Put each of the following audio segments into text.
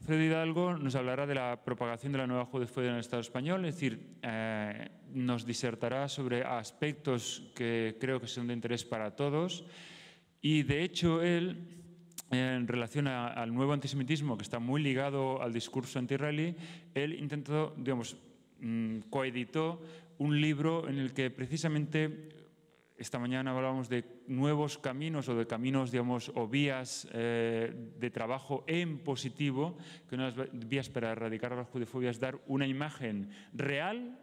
Alfredo Hidalgo nos hablará de la propagación de la nueva judefobia en el Estado español, es decir, nos disertará sobre aspectos que creo que son de interés para todos y, de hecho, él, en relación al nuevo antisemitismo, que está muy ligado al discurso anti-israelí, él intentó, digamos, coeditó un libro en el que precisamente esta mañana hablábamos de nuevos caminos o de caminos, digamos, o vías de trabajo en positivo, que una de las vías para erradicar la judefobia es dar una imagen real,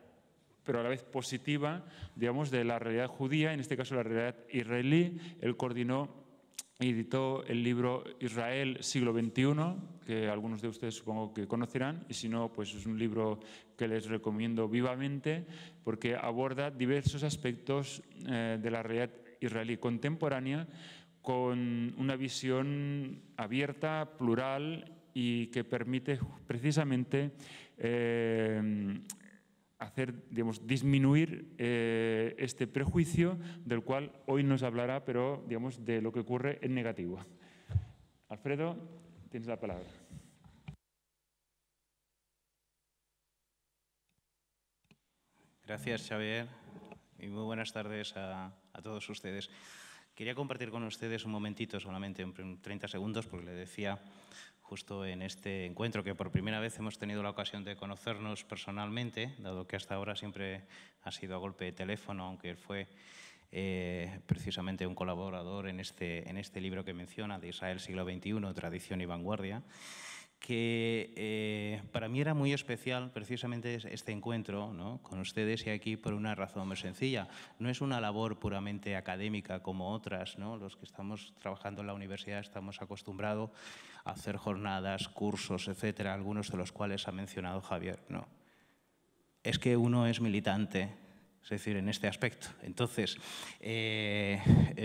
pero a la vez positiva, digamos, de la realidad judía, en este caso la realidad israelí. Él coordinó y editó el libro Israel, siglo XXI, que algunos de ustedes supongo que conocerán, y si no, pues es un libro que les recomiendo vivamente, porque aborda diversos aspectos de la realidad israelí contemporánea con una visión abierta, plural y que permite precisamente digamos, disminuir este prejuicio del cual hoy nos hablará, pero digamos, de lo que ocurre en negativo. Alfredo, tienes la palabra. Gracias, Xavier, y muy buenas tardes a todos ustedes. Quería compartir con ustedes un momentito, solamente en 30 segundos, porque le decía justo en este encuentro que por primera vez hemos tenido la ocasión de conocernos personalmente, dado que hasta ahora siempre ha sido a golpe de teléfono, aunque él fue precisamente un colaborador en este libro que menciona, de Israel, siglo XXI, tradición y vanguardia, que para mí era muy especial precisamente este encuentro, ¿no?, con ustedes y aquí por una razón muy sencilla. No es una labor puramente académica como otras, ¿no? Los que estamos trabajando en la universidad estamos acostumbrados a hacer jornadas, cursos, etcétera, algunos de los cuales ha mencionado Javier. No. Es que uno es militante, es decir, en este aspecto. Entonces,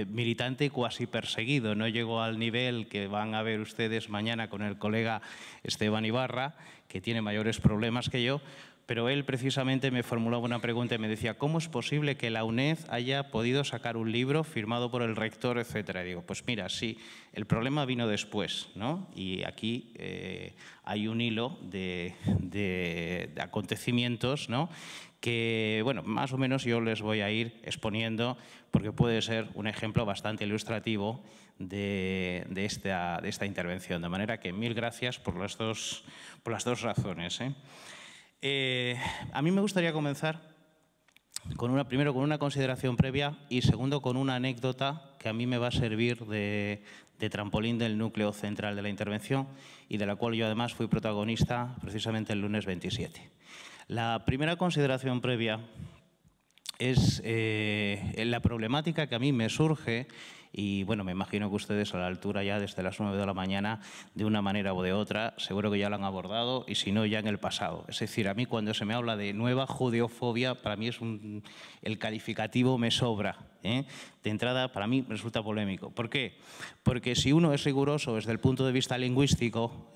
militante y cuasi perseguido. No llegó al nivel que van a ver ustedes mañana con el colega Esteban Ibarra, que tiene mayores problemas que yo, pero él precisamente me formulaba una pregunta y me decía, ¿cómo es posible que la UNED haya podido sacar un libro firmado por el rector, etcétera? Y digo, pues mira, sí, el problema vino después, ¿no? Y aquí hay un hilo de acontecimientos, ¿no?, que, bueno, más o menos yo les voy a ir exponiendo porque puede ser un ejemplo bastante ilustrativo de esta intervención. De manera que mil gracias por las dos razones. A mí me gustaría comenzar primero con una consideración previa y segundo con una anécdota que a mí me va a servir de trampolín del núcleo central de la intervención y de la cual yo además fui protagonista precisamente el lunes 27. La primera consideración previa es la problemática que a mí me surge y, bueno, me imagino que ustedes a la altura ya desde las 9 de la mañana, de una manera o de otra, seguro que ya lo han abordado y si no, ya en el pasado. Es decir, a mí cuando se me habla de nueva judeofobia, para mí el calificativo me sobra. De entrada, para mí resulta polémico. ¿Por qué? Porque si uno es riguroso desde el punto de vista lingüístico,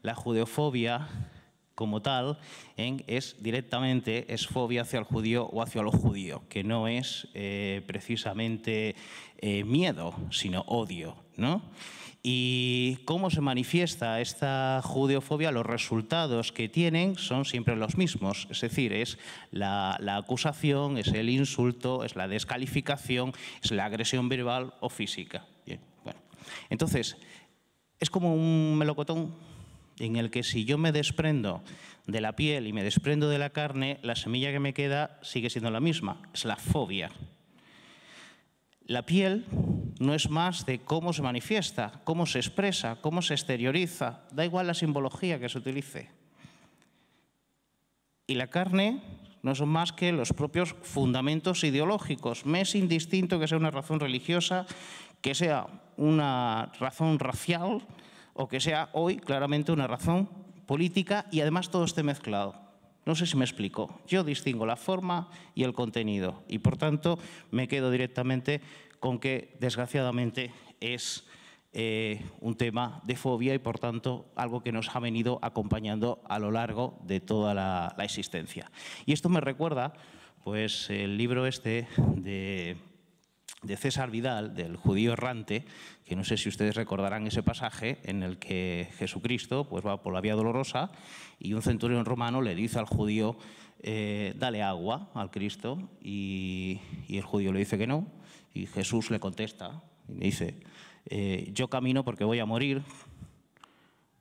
la judeofobia como tal, es fobia hacia el judío o hacia lo judío, que no es precisamente miedo, sino odio, ¿no? ¿Y cómo se manifiesta esta judeofobia? Los resultados que tienen son siempre los mismos, es decir, es la acusación, es el insulto, es la descalificación, es la agresión verbal o física. Bien, bueno. Entonces, es como un melocotón en el que si yo me desprendo de la piel y me desprendo de la carne, la semilla que me queda sigue siendo la misma, es la fobia. La piel no es más de cómo se manifiesta, cómo se expresa, cómo se exterioriza, da igual la simbología que se utilice. Y la carne no son más que los propios fundamentos ideológicos. Me es indistinto que sea una razón religiosa, que sea una razón racial, o que sea hoy claramente una razón política y además todo esté mezclado. No sé si me explico. Yo distingo la forma y el contenido y, por tanto, me quedo directamente con que, desgraciadamente, es un tema de fobia y, por tanto, algo que nos ha venido acompañando a lo largo de toda la existencia. Y esto me recuerda, pues, el libro este de de César Vidal, del judío errante, que no sé si ustedes recordarán ese pasaje en el que Jesucristo pues, va por la vía dolorosa y un centurión romano le dice al judío, dale agua al Cristo, y el judío le dice que no, y Jesús le contesta y le dice, yo camino porque voy a morir,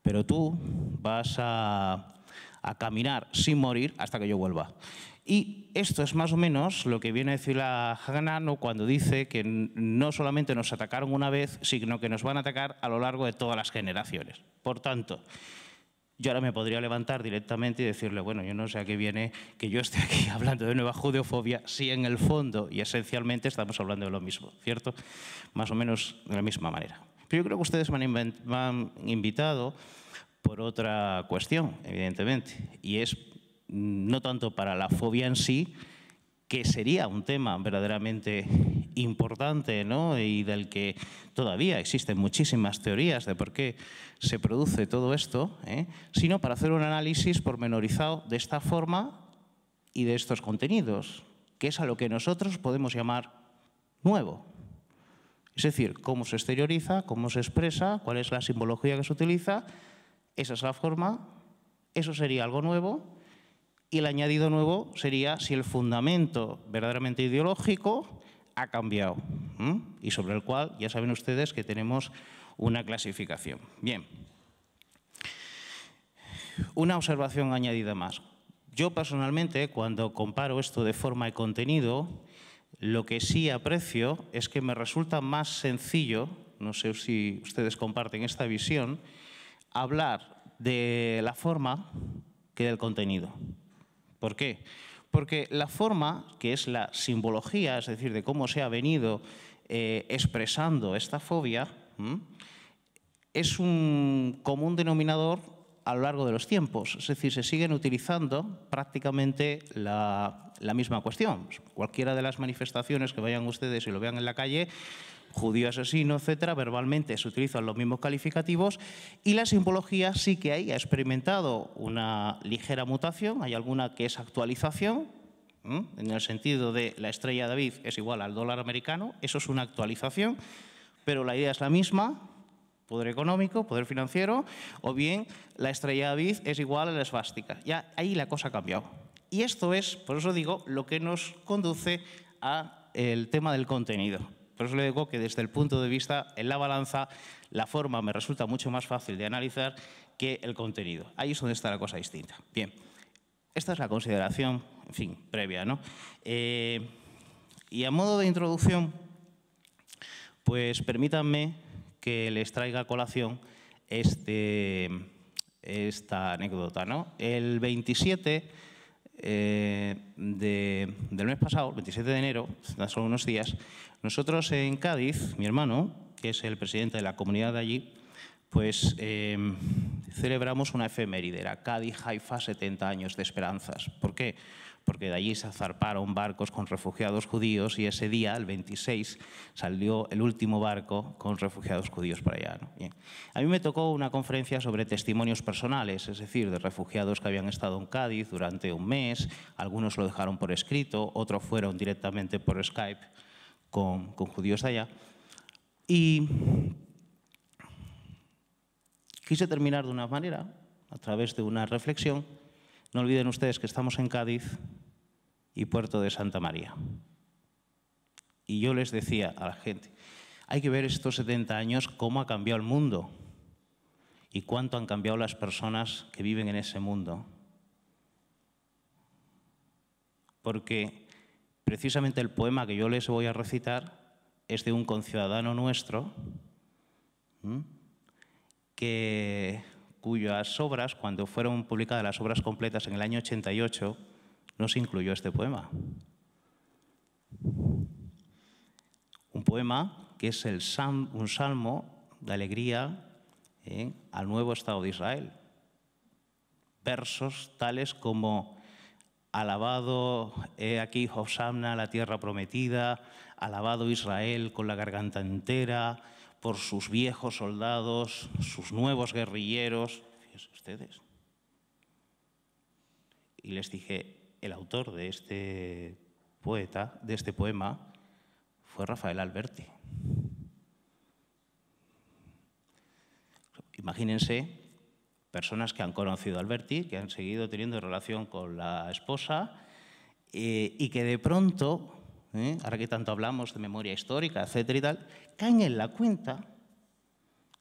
pero tú vas a caminar sin morir hasta que yo vuelva. Y esto es más o menos lo que viene a decir la Haganah cuando dice que no solamente nos atacaron una vez, sino que nos van a atacar a lo largo de todas las generaciones. Por tanto, yo ahora me podría levantar directamente y decirle, bueno, yo no sé a qué viene que yo esté aquí hablando de nueva judeofobia, si en el fondo y esencialmente estamos hablando de lo mismo, ¿cierto? Más o menos de la misma manera. Pero yo creo que ustedes me han invitado por otra cuestión, evidentemente, y es no tanto para la fobia en sí, que sería un tema verdaderamente importante, ¿no? Y del que todavía existen muchísimas teorías de por qué se produce todo esto, sino para hacer un análisis pormenorizado de esta forma y de estos contenidos, que es a lo que nosotros podemos llamar nuevo. Es decir, cómo se exterioriza, cómo se expresa, cuál es la simbología que se utiliza, esa es la forma, eso sería algo nuevo. Y el añadido nuevo sería si el fundamento verdaderamente ideológico ha cambiado, y sobre el cual ya saben ustedes que tenemos una clasificación. Bien, una observación añadida más. Yo personalmente, cuando comparo esto de forma y contenido, lo que sí aprecio es que me resulta más sencillo, no sé si ustedes comparten esta visión, hablar de la forma que del contenido. ¿Por qué? Porque la forma, que es la simbología, es decir, de cómo se ha venido expresando esta fobia, es un común denominador a lo largo de los tiempos. Es decir, se siguen utilizando prácticamente la misma cuestión. Cualquiera de las manifestaciones que vayan ustedes y lo vean en la calle, judío asesino, etcétera, verbalmente se utilizan los mismos calificativos y la simbología sí que ahí ha experimentado una ligera mutación, hay alguna que es actualización, en el sentido de la estrella de David es igual al dólar americano, eso es una actualización, pero la idea es la misma, poder económico, poder financiero, o bien la estrella de David es igual a la esvástica. Ya ahí la cosa ha cambiado. Y esto es, por eso digo, lo que nos conduce al tema del contenido. Por eso le digo que desde el punto de vista, en la balanza, la forma me resulta mucho más fácil de analizar que el contenido. Ahí es donde está la cosa distinta. Bien, esta es la consideración, en fin, previa, ¿no? Y a modo de introducción, pues permítanme que les traiga a colación esta anécdota, ¿no? El 27 del mes pasado, el 27 de enero, tan solo unos días, nosotros en Cádiz, mi hermano, que es el presidente de la comunidad de allí, pues celebramos una efeméride, era Cádiz-Haifa 70 años de esperanzas. ¿Por qué? Porque de allí se zarparon barcos con refugiados judíos y ese día, el 26, salió el último barco con refugiados judíos para allá, ¿no? Bien. A mí me tocó una conferencia sobre testimonios personales, es decir, de refugiados que habían estado en Cádiz durante un mes, algunos lo dejaron por escrito, otros fueron directamente por Skype con judíos de allá. Y quise terminar de una manera, a través de una reflexión. No olviden ustedes que estamos en Cádiz y Puerto de Santa María. Y yo les decía a la gente, hay que ver estos 70 años cómo ha cambiado el mundo y cuánto han cambiado las personas que viven en ese mundo. Porque precisamente el poema que yo les voy a recitar es de un conciudadano nuestro, cuyas obras, cuando fueron publicadas las obras completas en el año 88, no se incluyó este poema. Un poema que es un salmo de alegría al nuevo Estado de Israel. Versos tales como alabado aquí Hosanna, la tierra prometida, alabado Israel con la garganta entera, por sus viejos soldados, sus nuevos guerrilleros. Fíjense ustedes. Y les dije, el autor de este poema fue Rafael Alberti. Imagínense personas que han conocido a Alberti, que han seguido teniendo relación con la esposa y que de pronto, ahora que tanto hablamos de memoria histórica, etcétera y tal, caen en la cuenta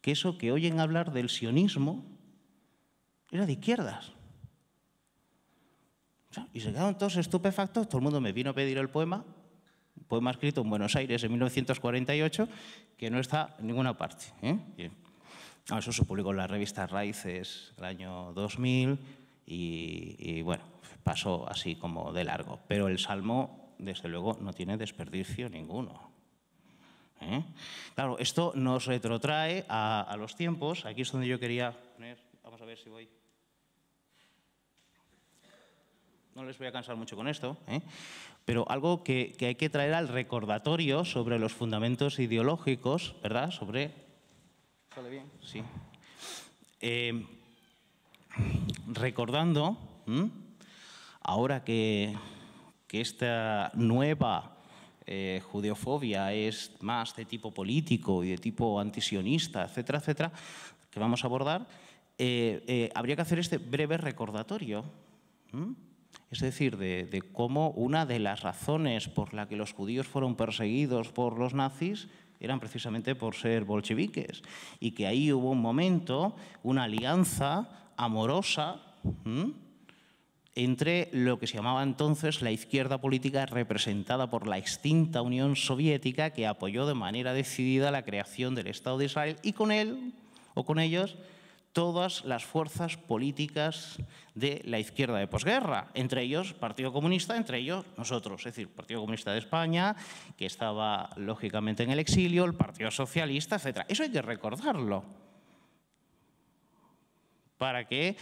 que eso que oyen hablar del sionismo era de izquierdas. Y se quedaron todos estupefactos, todo el mundo me vino a pedir el poema, un poema escrito en Buenos Aires en 1948, que no está en ninguna parte. Bien. Eso se publicó en la revista Raíces el año 2000 y bueno, pasó así como de largo. Pero el Salmo, desde luego, no tiene desperdicio ninguno. Claro, esto nos retrotrae a los tiempos. Aquí es donde yo quería poner, vamos a ver si voy. No les voy a cansar mucho con esto, pero algo que hay que traer al recordatorio sobre los fundamentos ideológicos, ¿verdad? ¿Sale bien? Sí. Recordando, ahora que esta nueva judeofobia es más de tipo político y de tipo antisionista, etcétera, etcétera, que vamos a abordar, habría que hacer este breve recordatorio. Es decir, de cómo una de las razones por la que los judíos fueron perseguidos por los nazis eran precisamente por ser bolcheviques y que ahí hubo un momento, una alianza amorosa entre lo que se llamaba entonces la izquierda política representada por la extinta Unión Soviética, que apoyó de manera decidida la creación del Estado de Israel, y con él o con ellos todas las fuerzas políticas de la izquierda de posguerra, entre ellos Partido Comunista, entre ellos nosotros, es decir, Partido Comunista de España, que estaba lógicamente en el exilio, el Partido Socialista, etc. Eso hay que recordarlo para que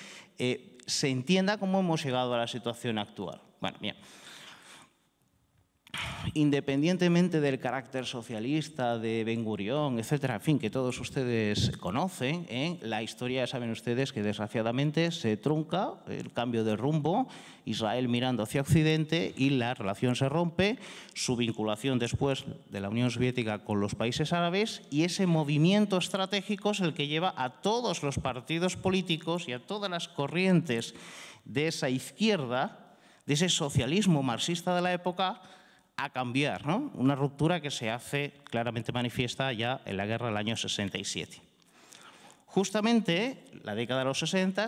se entienda cómo hemos llegado a la situación actual. Bueno, bien. Independientemente del carácter socialista de Ben Gurión, etcétera, en fin, que todos ustedes conocen, la historia, saben ustedes que desgraciadamente se trunca, el cambio de rumbo, Israel mirando hacia Occidente y la relación se rompe, su vinculación después de la Unión Soviética con los países árabes, y ese movimiento estratégico es el que lleva a todos los partidos políticos y a todas las corrientes de esa izquierda, de ese socialismo marxista de la época, a cambiar, ¿no? Una ruptura que se hace claramente manifiesta ya en la guerra del año 67. Justamente la década de los 60,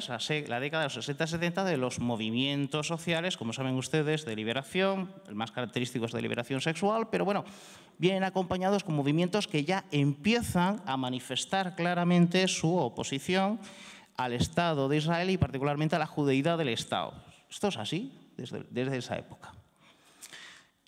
la década de los 60-70 de los movimientos sociales, como saben ustedes, de liberación, el más característico es de liberación sexual, pero bueno, vienen acompañados con movimientos que ya empiezan a manifestar claramente su oposición al Estado de Israel y particularmente a la judeidad del Estado. Esto es así desde esa época.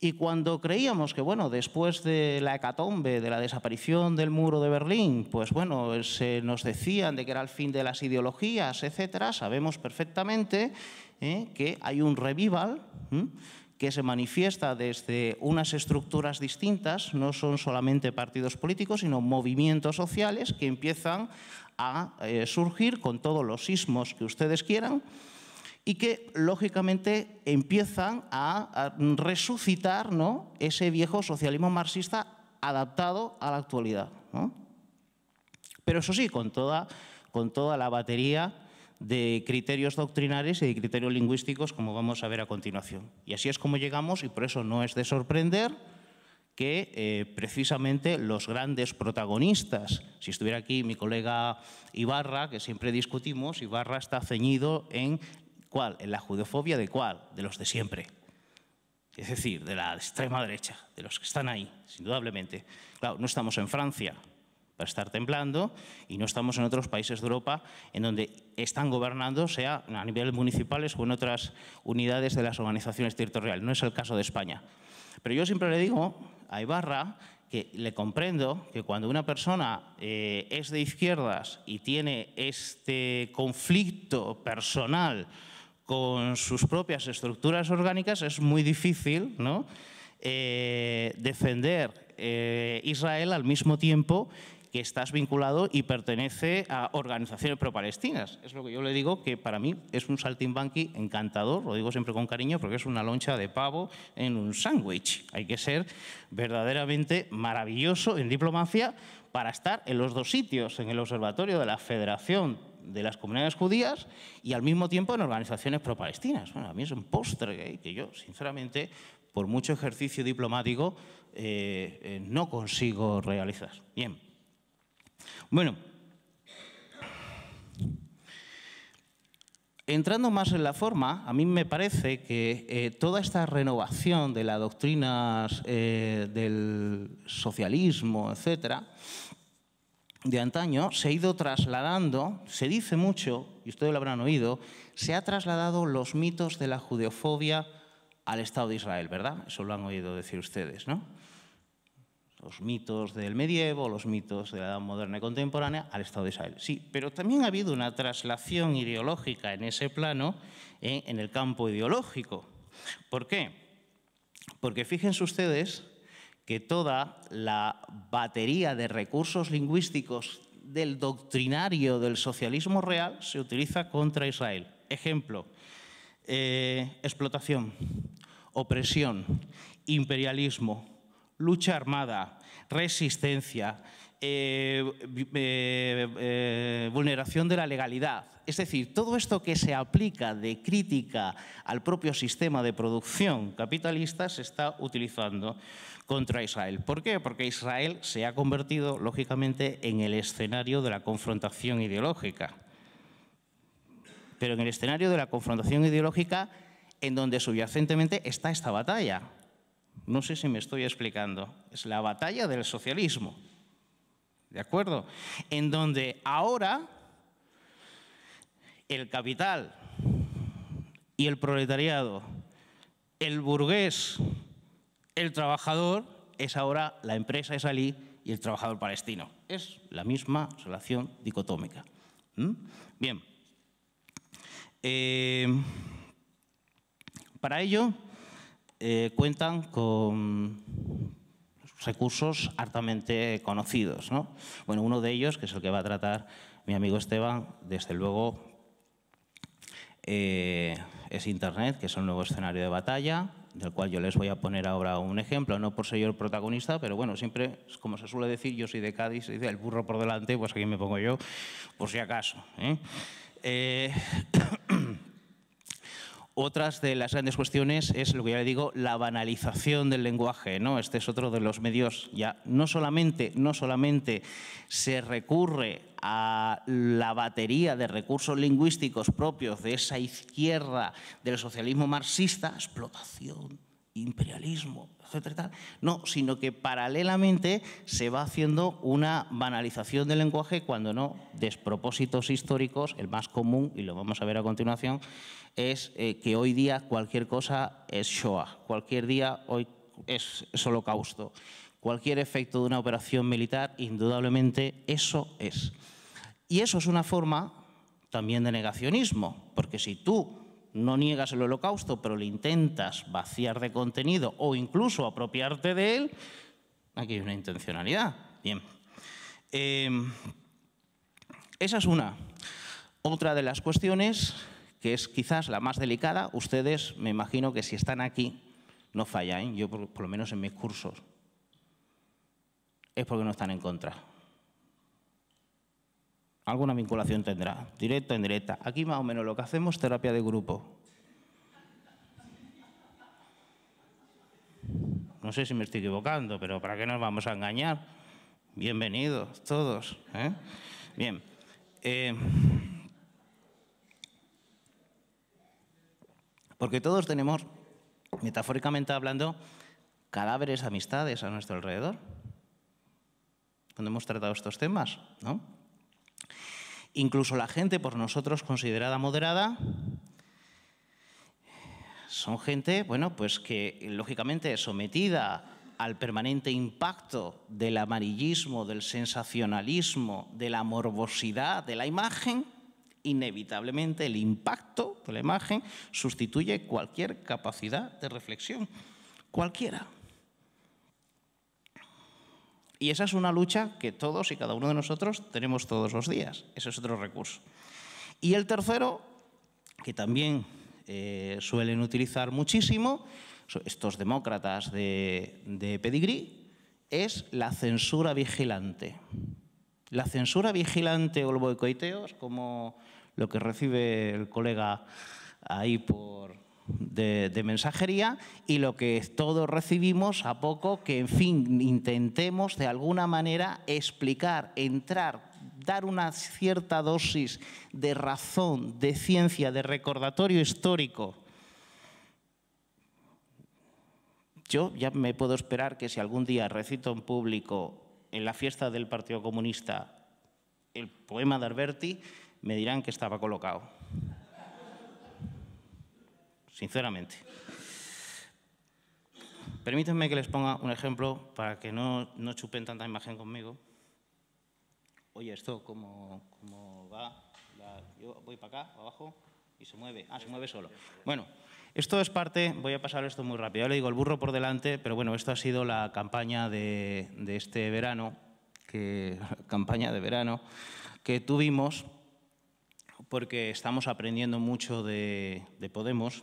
Y cuando creíamos que, bueno, después de la hecatombe, de la desaparición del muro de Berlín, pues bueno, se nos decían de que era el fin de las ideologías, etcétera, sabemos perfectamente que hay un revival que se manifiesta desde unas estructuras distintas, no son solamente partidos políticos, sino movimientos sociales que empiezan a surgir con todos los sismos que ustedes quieran, y que, lógicamente, empiezan a resucitar, ¿no?, ese viejo socialismo marxista adaptado a la actualidad, ¿no? Pero eso sí, con toda la batería de criterios doctrinales y de criterios lingüísticos, como vamos a ver a continuación. Y así es como llegamos, y por eso no es de sorprender que precisamente los grandes protagonistas, si estuviera aquí mi colega Ibarra, que siempre discutimos, Ibarra está ceñido en ¿cuál? En la judeofobia de ¿cuál? De los de siempre. Es decir, de la extrema derecha, de los que están ahí, indudablemente. Claro, no estamos en Francia para estar temblando y no estamos en otros países de Europa en donde están gobernando, sea a nivel municipales o en otras unidades de las organizaciones territoriales. No es el caso de España. Pero yo siempre le digo a Ibarra que le comprendo que cuando una persona es de izquierdas y tiene este conflicto personal con sus propias estructuras orgánicas, es muy difícil, ¿no?, defender Israel al mismo tiempo que estás vinculado y pertenece a organizaciones pro-palestinas. Es lo que yo le digo, que para mí es un saltimbanqui encantador, lo digo siempre con cariño, porque es una loncha de pavo en un sándwich. Hay que ser verdaderamente maravilloso en diplomacia para estar en los dos sitios, en el Observatorio de la Federación de las Comunidades Judías y al mismo tiempo en organizaciones pro-palestinas. Bueno, a mí es un postre que yo, sinceramente, por mucho ejercicio diplomático, no consigo realizar. Bien. Bueno, entrando más en la forma, a mí me parece que toda esta renovación de las doctrinas del socialismo, etcétera, de antaño, se ha ido trasladando, se dice mucho, y ustedes lo habrán oído, se ha trasladado los mitos de la judeofobia al Estado de Israel, ¿verdad? Eso lo han oído decir ustedes, ¿no? Los mitos del medievo, los mitos de la edad moderna y contemporánea al Estado de Israel. Sí, pero también ha habido una traslación ideológica en ese plano, en el campo ideológico. ¿Por qué? Porque fíjense ustedes que toda la batería de recursos lingüísticos del doctrinario del socialismo real se utiliza contra Israel. Ejemplo, explotación, opresión, imperialismo, lucha armada, resistencia, vulneración de la legalidad. Es decir, todo esto que se aplica de crítica al propio sistema de producción capitalista se está utilizando contra Israel. ¿Por qué? Porque Israel se ha convertido, lógicamente, en el escenario de la confrontación ideológica. Pero en el escenario de la confrontación ideológica en donde subyacentemente está esta batalla. No sé si me estoy explicando. Es la batalla del socialismo. ¿De acuerdo? En donde ahora el capital y el proletariado, el burgués, el trabajador, es ahora la empresa israelí y el trabajador palestino. Es la misma relación dicotómica. Bien. Para ello cuentan con recursos hartamente conocidos, ¿no? Bueno, uno de ellos, que es el que va a tratar mi amigo Esteban, desde luego es Internet, que es un nuevo escenario de batalla, del cual yo les voy a poner ahora un ejemplo, no por ser yo el protagonista, pero bueno, siempre, como se suele decir, yo soy de Cádiz, se dice el burro por delante, pues aquí me pongo yo, por si acaso. Otras de las grandes cuestiones es lo que ya le digo, la banalización del lenguaje, ¿no? Este es otro de los medios. Ya no solamente se recurre a la batería de recursos lingüísticos propios de esa izquierda del socialismo marxista, explotación, imperialismo, etcétera, tal, no, sino que paralelamente se va haciendo una banalización del lenguaje, cuando no despropósitos históricos. El más común, y lo vamos a ver a continuación, es que hoy día cualquier cosa es Shoah, cualquier día hoy es holocausto, cualquier efecto de una operación militar, indudablemente eso es. Y eso es una forma también de negacionismo, porque si tú no niegas el holocausto, pero le intentas vaciar de contenido o incluso apropiarte de él, aquí hay una intencionalidad. Bien. Esa es una. Otra de las cuestiones, que es quizás la más delicada, ustedes me imagino que si están aquí no fallan, yo por lo menos en mis cursos, es porque no están en contra. Alguna vinculación tendrá, directa o indirecta. Aquí más o menos lo que hacemos es terapia de grupo. No sé si me estoy equivocando, pero ¿para qué nos vamos a engañar? Bienvenidos todos. Bien. Porque todos tenemos, metafóricamente hablando, cadáveres de amistades a nuestro alrededor, cuando hemos tratado estos temas, ¿no? Incluso la gente por nosotros considerada moderada son gente, bueno, pues que lógicamente sometida al permanente impacto del amarillismo, del sensacionalismo, de la morbosidad de la imagen, inevitablemente el impacto de la imagen sustituye cualquier capacidad de reflexión, cualquiera. Y esa es una lucha que todos y cada uno de nosotros tenemos todos los días. Ese es otro recurso. Y el tercero, que también suelen utilizar muchísimo estos demócratas de pedigrí, es la censura vigilante. La censura vigilante o el boicoteo es como lo que recibe el colega ahí de mensajería, y lo que todos recibimos a poco que, en fin, intentemos de alguna manera explicar, entrar, dar una cierta dosis de razón, de ciencia, de recordatorio histórico. Yo ya me puedo esperar que si algún día recito en público en la fiesta del Partido Comunista el poema de Alberti, me dirán que estaba colocado. Sinceramente. Permítanme que les ponga un ejemplo para que no chupen tanta imagen conmigo. Oye, ¿esto cómo va? Yo voy para acá, abajo, y se mueve. Ah, se mueve solo. Bueno, esto es parte, voy a pasar esto muy rápido. Yo le digo el burro por delante, pero bueno, esto ha sido la campaña de este verano, que tuvimos, porque estamos aprendiendo mucho de Podemos.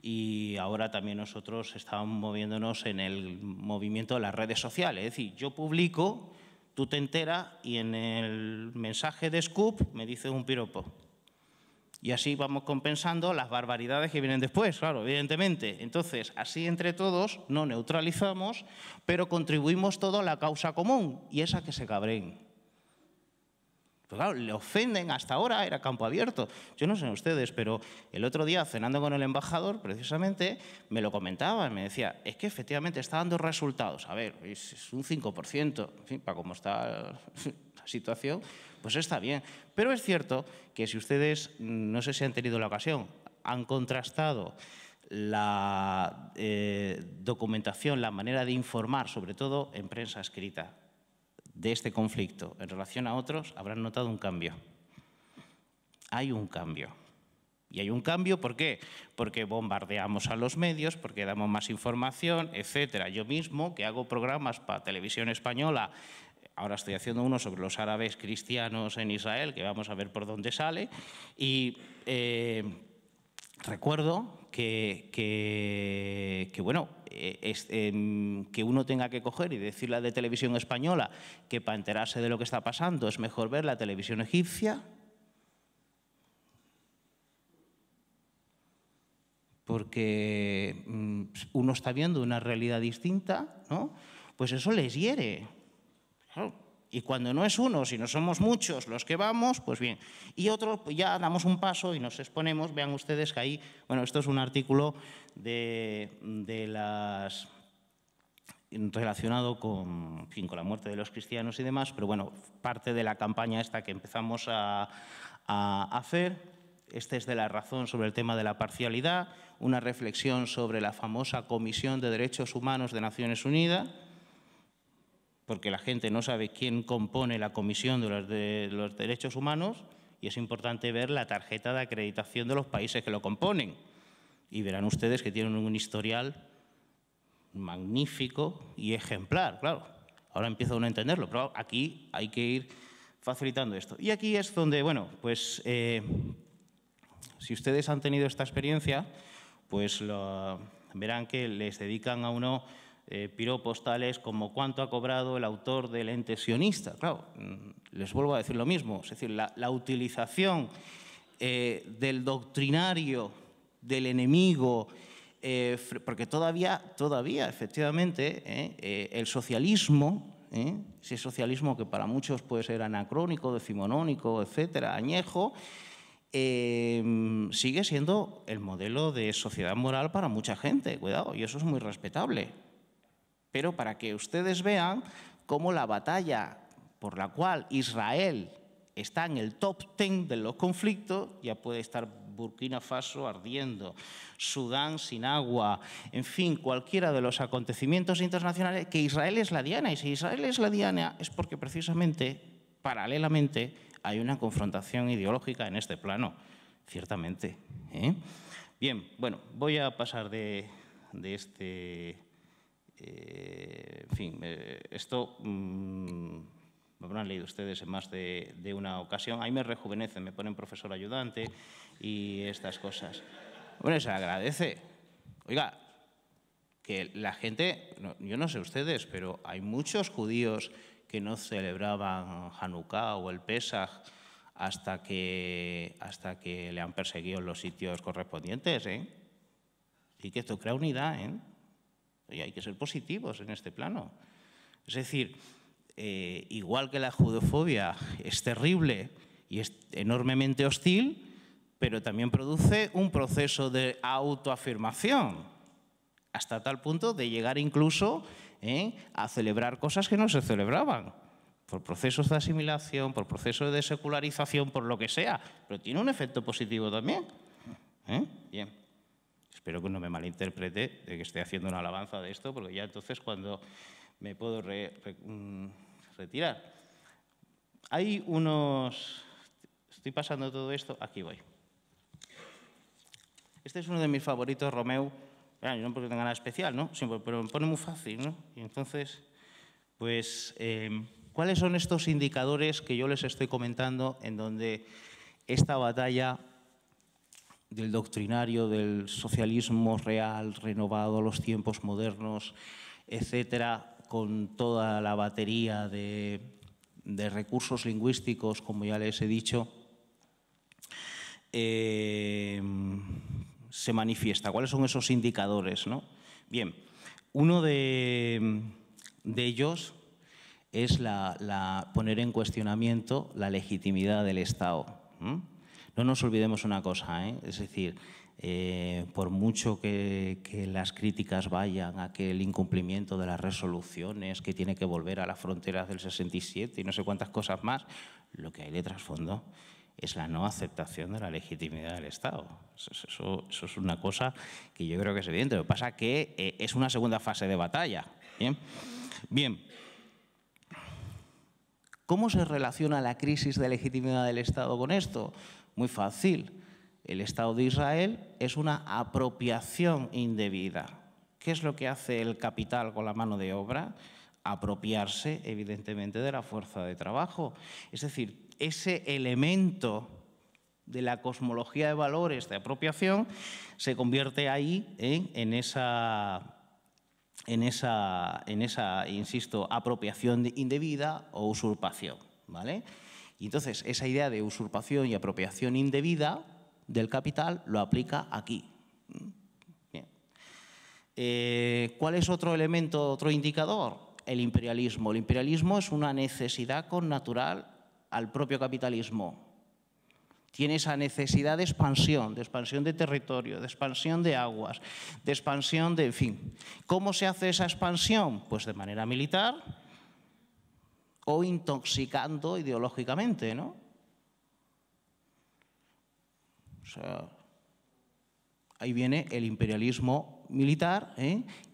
Y ahora también nosotros estamos moviéndonos en el movimiento de las redes sociales. Es decir, yo publico, tú te enteras y en el mensaje de Scoop me dices un piropo. Y así vamos compensando las barbaridades que vienen después, claro, evidentemente. Entonces, así entre todos no neutralizamos, pero contribuimos todo a la causa común, y esa que se cabreen. Pues claro, le ofenden, hasta ahora era campo abierto. Yo no sé ustedes, pero el otro día, cenando con el embajador, precisamente, me lo comentaba, me decía, es que efectivamente está dando resultados. A ver, es un 5%, en fin, para cómo está la situación, pues está bien. Pero es cierto que si ustedes, no sé si han tenido la ocasión, han contrastado la documentación, la manera de informar, sobre todo en prensa escrita, de este conflicto en relación a otros, habrán notado un cambio. Hay un cambio. Y hay un cambio, ¿por qué? Porque bombardeamos a los medios, porque damos más información, etcétera. Yo mismo, que hago programas para Televisión Española, ahora estoy haciendo uno sobre los árabes cristianos en Israel, que vamos a ver por dónde sale, y recuerdo que uno tenga que coger y decirle a la Televisión Española que para enterarse de lo que está pasando es mejor ver la televisión egipcia, porque uno está viendo una realidad distinta, ¿no? Pues eso les hiere. Claro. Y cuando no es uno, sino somos muchos los que vamos, pues bien. Y otro, pues ya damos un paso y nos exponemos. Vean ustedes que ahí, bueno, esto es un artículo relacionado con la muerte de los cristianos y demás, pero bueno, parte de la campaña esta que empezamos a hacer. Este es de La Razón sobre el tema de la parcialidad, una reflexión sobre la famosa Comisión de Derechos Humanos de Naciones Unidas, porque la gente no sabe quién compone la Comisión de los Derechos Humanos, y es importante ver la tarjeta de acreditación de los países que lo componen. Y verán ustedes que tienen un historial magnífico y ejemplar, claro. Ahora empieza uno a entenderlo, pero aquí hay que ir facilitando esto. Y aquí es donde, bueno, pues si ustedes han tenido esta experiencia, pues verán que les dedican a uno piropos tales como cuánto ha cobrado el autor del ente sionista. Claro, les vuelvo a decir lo mismo, es decir, la utilización del doctrinario, del enemigo, porque todavía efectivamente, el socialismo, ese socialismo que para muchos puede ser anacrónico, decimonónico, etcétera, añejo, sigue siendo el modelo de sociedad moral para mucha gente, cuidado, y eso es muy respetable. Pero para que ustedes vean cómo la batalla por la cual Israel está en el top 10 de los conflictos, ya puede estar Burkina Faso ardiendo, Sudán sin agua, en fin, cualquiera de los acontecimientos internacionales, que Israel es la diana. Y si Israel es la diana es porque precisamente, paralelamente, hay una confrontación ideológica en este plano, ciertamente. Bien, bueno, voy a pasar de este En fin, esto me lo han leído ustedes en más de una ocasión. A mí me rejuvenecen, me ponen profesor ayudante y estas cosas. Bueno, se agradece. Oiga, que la gente, yo no sé ustedes, pero hay muchos judíos que no celebraban Hanukkah o el Pesaj hasta que le han perseguido en los sitios correspondientes, ¿eh? Y que esto crea unidad, ¿eh? Y hay que ser positivos en este plano. Es decir, igual que la judefobia es terrible y es enormemente hostil, pero también produce un proceso de autoafirmación, hasta tal punto de llegar incluso a celebrar cosas que no se celebraban, por procesos de asimilación, por procesos de secularización, por lo que sea, pero tiene un efecto positivo también. Bien. Espero que no me malinterprete de que esté haciendo una alabanza de esto, porque ya entonces cuando me puedo retirar. Hay unos... Estoy pasando todo esto, aquí voy. Este es uno de mis favoritos, Romeu. No porque tenga nada especial, ¿no? Siempre, pero me pone muy fácil, ¿no? Y entonces, pues, ¿cuáles son estos indicadores que yo les estoy comentando en donde esta batalla del doctrinario, del socialismo real, renovado a los tiempos modernos, etcétera, con toda la batería de recursos lingüísticos, como ya les he dicho, se manifiesta? ¿Cuáles son esos indicadores, ¿no? Bien, uno de ellos es poner en cuestionamiento la legitimidad del Estado. No nos olvidemos una cosa, es decir, por mucho que las críticas vayan a aquel incumplimiento de las resoluciones, que tiene que volver a las fronteras del 67 y no sé cuántas cosas más, lo que hay de trasfondo es la no aceptación de la legitimidad del Estado. Eso es una cosa que yo creo que es evidente. Lo que pasa es que es una segunda fase de batalla. Bien. ¿Cómo se relaciona la crisis de legitimidad del Estado con esto? Muy fácil. El Estado de Israel es una apropiación indebida. ¿Qué es lo que hace el capital con la mano de obra? Apropiarse, evidentemente, de la fuerza de trabajo. Es decir, ese elemento de la cosmología de valores de apropiación se convierte ahí en esa, insisto, apropiación indebida o usurpación, ¿vale? Y entonces, esa idea de usurpación y apropiación indebida del capital lo aplica aquí. Bien. ¿Cuál es otro elemento, otro indicador? El imperialismo. El imperialismo es una necesidad connatural al propio capitalismo. Tiene esa necesidad de expansión de territorio, de expansión de aguas, de expansión de, en fin. ¿Cómo se hace esa expansión? Pues de manera militar o intoxicando ideológicamente, ¿no? O sea, ahí viene el imperialismo militar,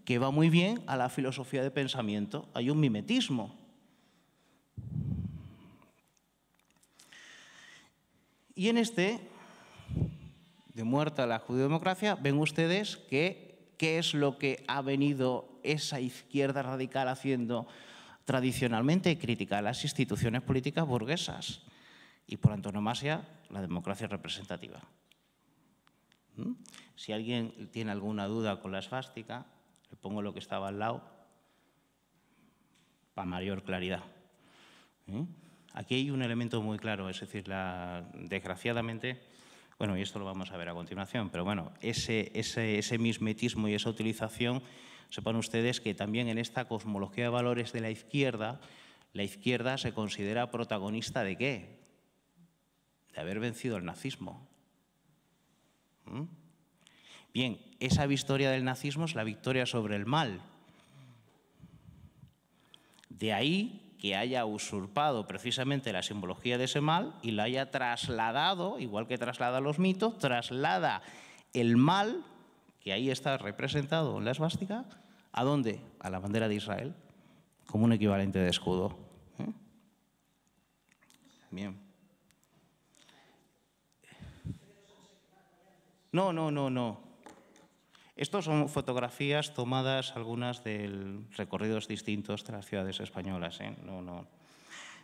que va muy bien a la filosofía de pensamiento. Hay un mimetismo. Y en este, de muerta la judío-democracia, ven ustedes que qué es lo que ha venido esa izquierda radical haciendo tradicionalmente, criticar a las instituciones políticas burguesas y, por antonomasia, la democracia representativa. Si alguien tiene alguna duda con la esvástica, le pongo lo que estaba al lado para mayor claridad. Aquí hay un elemento muy claro, es decir, desgraciadamente, bueno, y esto lo vamos a ver a continuación, pero bueno, ese mismetismo y esa utilización, sepan ustedes que también en esta cosmología de valores de la izquierda se considera protagonista ¿de qué? De haber vencido el nazismo. Bien, esa victoria del nazismo es la victoria sobre el mal. De ahí que haya usurpado precisamente la simbología de ese mal y la haya trasladado, igual que traslada los mitos, traslada el mal, que ahí está representado en la esvástica, ¿a dónde? A la bandera de Israel, como un equivalente de escudo. Bien. No. Estos son fotografías tomadas algunas de recorridos distintos de las ciudades españolas.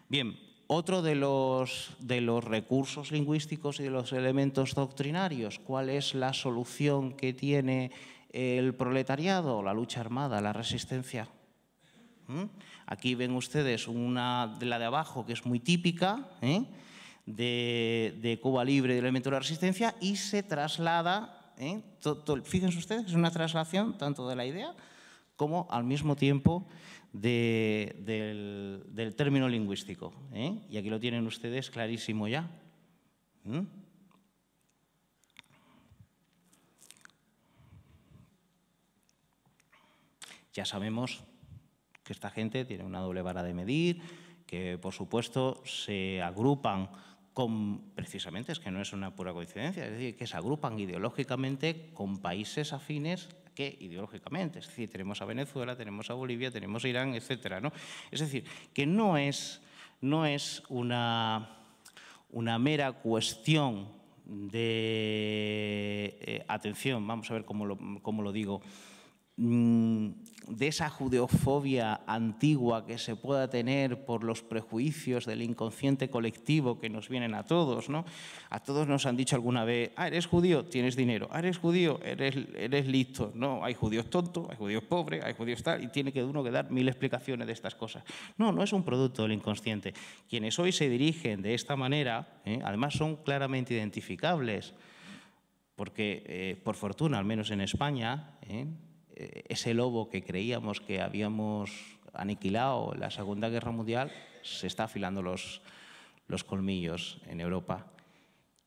Bien, otro de los recursos lingüísticos y de los elementos doctrinarios, ¿cuál es la solución que tiene el proletariado? La lucha armada, la resistencia. Aquí ven ustedes una de la de abajo, que es muy típica, de Cuba Libre, de elemento de la resistencia, y se traslada, fíjense ustedes, es una traslación tanto de la idea como al mismo tiempo del término lingüístico. Y aquí lo tienen ustedes clarísimo ya. Ya sabemos que esta gente tiene una doble vara de medir, que por supuesto se agrupan precisamente, es que no es una pura coincidencia, es decir, que se agrupan ideológicamente con países afines que ideológicamente, es decir, tenemos a Venezuela, tenemos a Bolivia, tenemos a Irán, etcétera, ¿no? Es decir, que no es una mera cuestión de, atención, vamos a ver cómo lo digo, de esa judeofobia antigua que se pueda tener por los prejuicios del inconsciente colectivo que nos vienen a todos, ¿no? A todos nos han dicho alguna vez, eres judío, tienes dinero, eres judío, eres listo. No, hay judíos tontos, hay judíos pobres, hay judíos tal, y tiene que uno que dar 1000 explicaciones de estas cosas. No, no es un producto del inconsciente. Quienes hoy se dirigen de esta manera, además son claramente identificables, porque por fortuna, al menos en España, ese lobo que creíamos que habíamos aniquilado en la Segunda Guerra Mundial se está afilando los colmillos en Europa.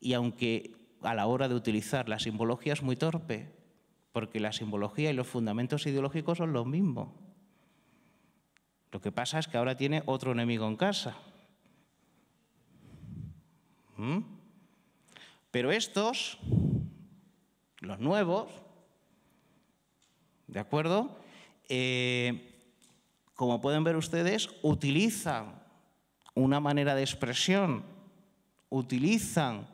Y aunque a la hora de utilizar la simbología es muy torpe, porque la simbología y los fundamentos ideológicos son los mismos. Lo que pasa es que ahora tiene otro enemigo en casa. Pero estos, los nuevos, ¿de acuerdo? Como pueden ver ustedes, utilizan una manera de expresión, utilizan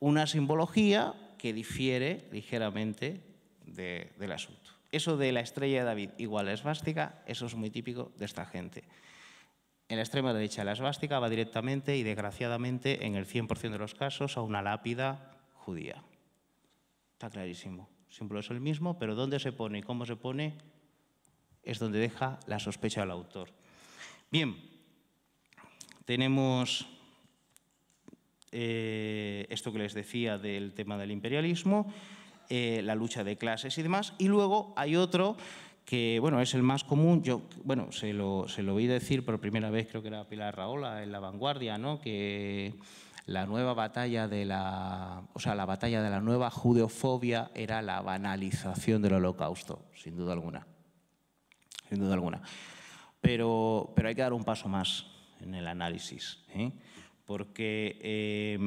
una simbología que difiere ligeramente del asunto. Eso de la estrella de David igual a esvástica, eso es muy típico de esta gente. En la extrema derecha la esvástica va directamente y desgraciadamente en el 100% de los casos a una lápida judía. Está clarísimo. El símbolo es el mismo, pero dónde se pone y cómo se pone es donde deja la sospecha del autor. Bien, tenemos esto que les decía del tema del imperialismo, la lucha de clases y demás, y luego hay otro que, bueno, es el más común. Yo, bueno, se lo oí decir por primera vez, creo que era Pilar Rahola en La Vanguardia, ¿no? Que la nueva batalla la batalla de la nueva judeofobia era la banalización del Holocausto, sin duda alguna. Sin duda alguna. Pero hay que dar un paso más en el análisis, porque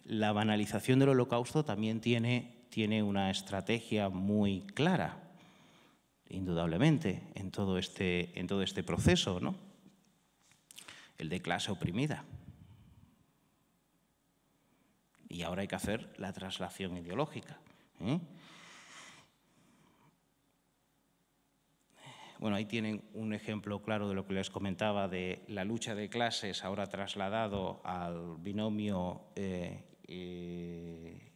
la banalización del Holocausto también tiene una estrategia muy clara, indudablemente, en todo este proceso, ¿no? El de clase oprimida. Y ahora hay que hacer la traslación ideológica. Bueno, ahí tienen un ejemplo claro de lo que les comentaba de la lucha de clases, ahora trasladado al binomio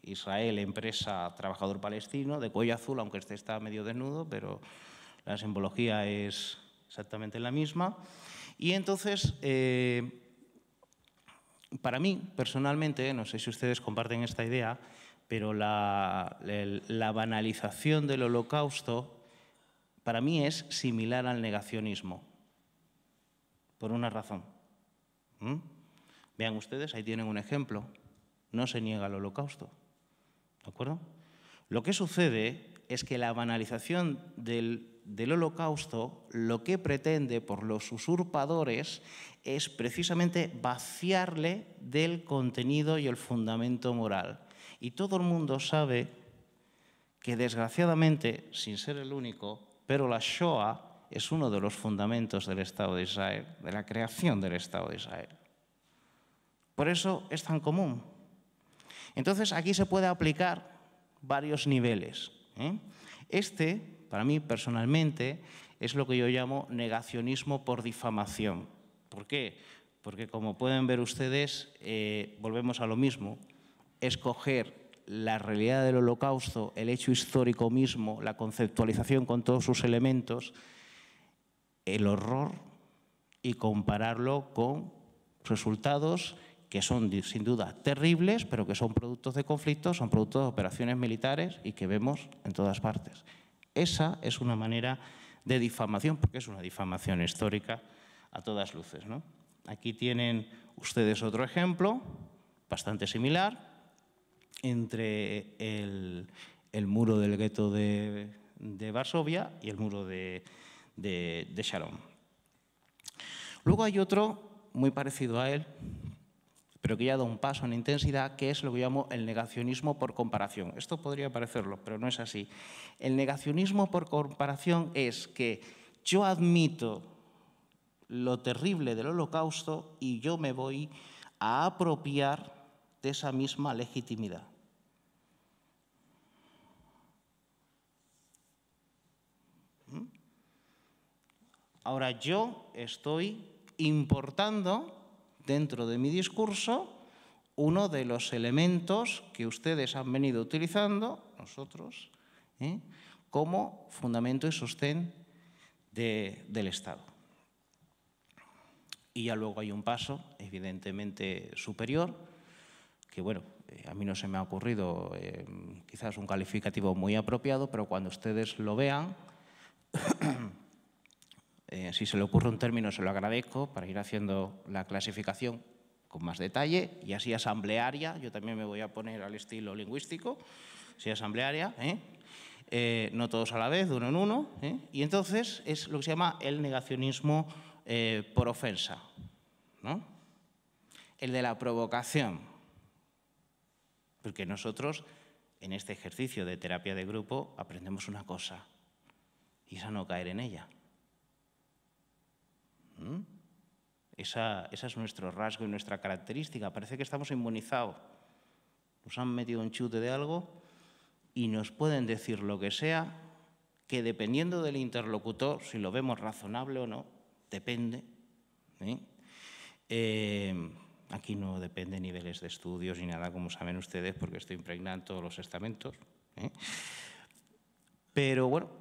Israel, empresa, trabajador palestino, de cuello azul, aunque este está medio desnudo, pero la simbología es exactamente la misma. Y entonces, para mí, personalmente, no sé si ustedes comparten esta idea, pero la banalización del Holocausto para mí es similar al negacionismo, por una razón. Vean ustedes, ahí tienen un ejemplo. No se niega el Holocausto, ¿de acuerdo? Lo que sucede es que la banalización del Holocausto lo que pretende por los usurpadores es precisamente vaciarle del contenido y el fundamento moral. Y todo el mundo sabe que, desgraciadamente, sin ser el único, pero la Shoah es uno de los fundamentos del Estado de Israel, de la creación del Estado de Israel. Por eso es tan común. Entonces, aquí se puede aplicar varios niveles. Para mí, personalmente, es lo que yo llamo negacionismo por difamación. ¿Por qué? Porque, como pueden ver ustedes, volvemos a lo mismo, escoger la realidad del Holocausto, el hecho histórico mismo, la conceptualización con todos sus elementos, el horror, y compararlo con resultados que son sin duda terribles, pero que son productos de conflictos, son productos de operaciones militares y que vemos en todas partes. Esa es una manera de difamación, porque es una difamación histórica a todas luces, ¿no? Aquí tienen ustedes otro ejemplo, bastante similar, entre el muro del gueto de Varsovia y el muro de Sharon. Luego hay otro muy parecido a él, pero que ya da un paso en intensidad, que es lo que llamo el negacionismo por comparación. Esto podría parecerlo, pero no es así. El negacionismo por comparación es que yo admito lo terrible del Holocausto y yo me voy a apropiar de esa misma legitimidad. Ahora yo estoy importando dentro de mi discurso uno de los elementos que ustedes han venido utilizando, nosotros, como fundamento y sostén del Estado. Y ya luego hay un paso, evidentemente superior, que bueno, a mí no se me ha ocurrido quizás un calificativo muy apropiado, pero cuando ustedes lo vean, si se le ocurre un término se lo agradezco para ir haciendo la clasificación con más detalle y así asamblearia. Yo también me voy a poner al estilo lingüístico, sí, asamblearia, no todos a la vez, de uno en uno. Y entonces es lo que se llama el negacionismo por ofensa, ¿no? El de la provocación. Porque nosotros, en este ejercicio de terapia de grupo, aprendemos una cosa, y es a no caer en ella. Esa es nuestro rasgo y nuestra característica. Parece que estamos inmunizados. Nos han metido un chute de algo y nos pueden decir lo que sea, que dependiendo del interlocutor, si lo vemos razonable o no, depende. Aquí no depende niveles de estudios ni nada, como saben ustedes, porque estoy impregnado en todos los estamentos. Pero bueno,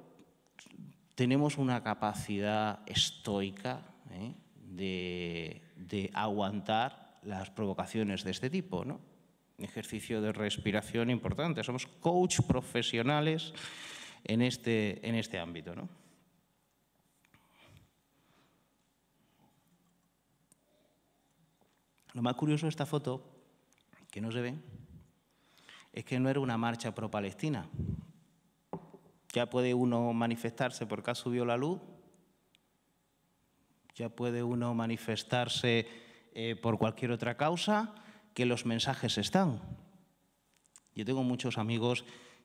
tenemos una capacidad estoica de aguantar las provocaciones de este tipo, ¿no? Un ejercicio de respiración importante. Somos coach profesionales en este ámbito, ¿no? Lo más curioso de esta foto, que no se ve, es que no era una marcha pro-Palestina. Ya puede uno manifestarse porque ha subido la luz, ya puede uno manifestarse por cualquier otra causa, que los mensajes están. Yo tengo muchos amigos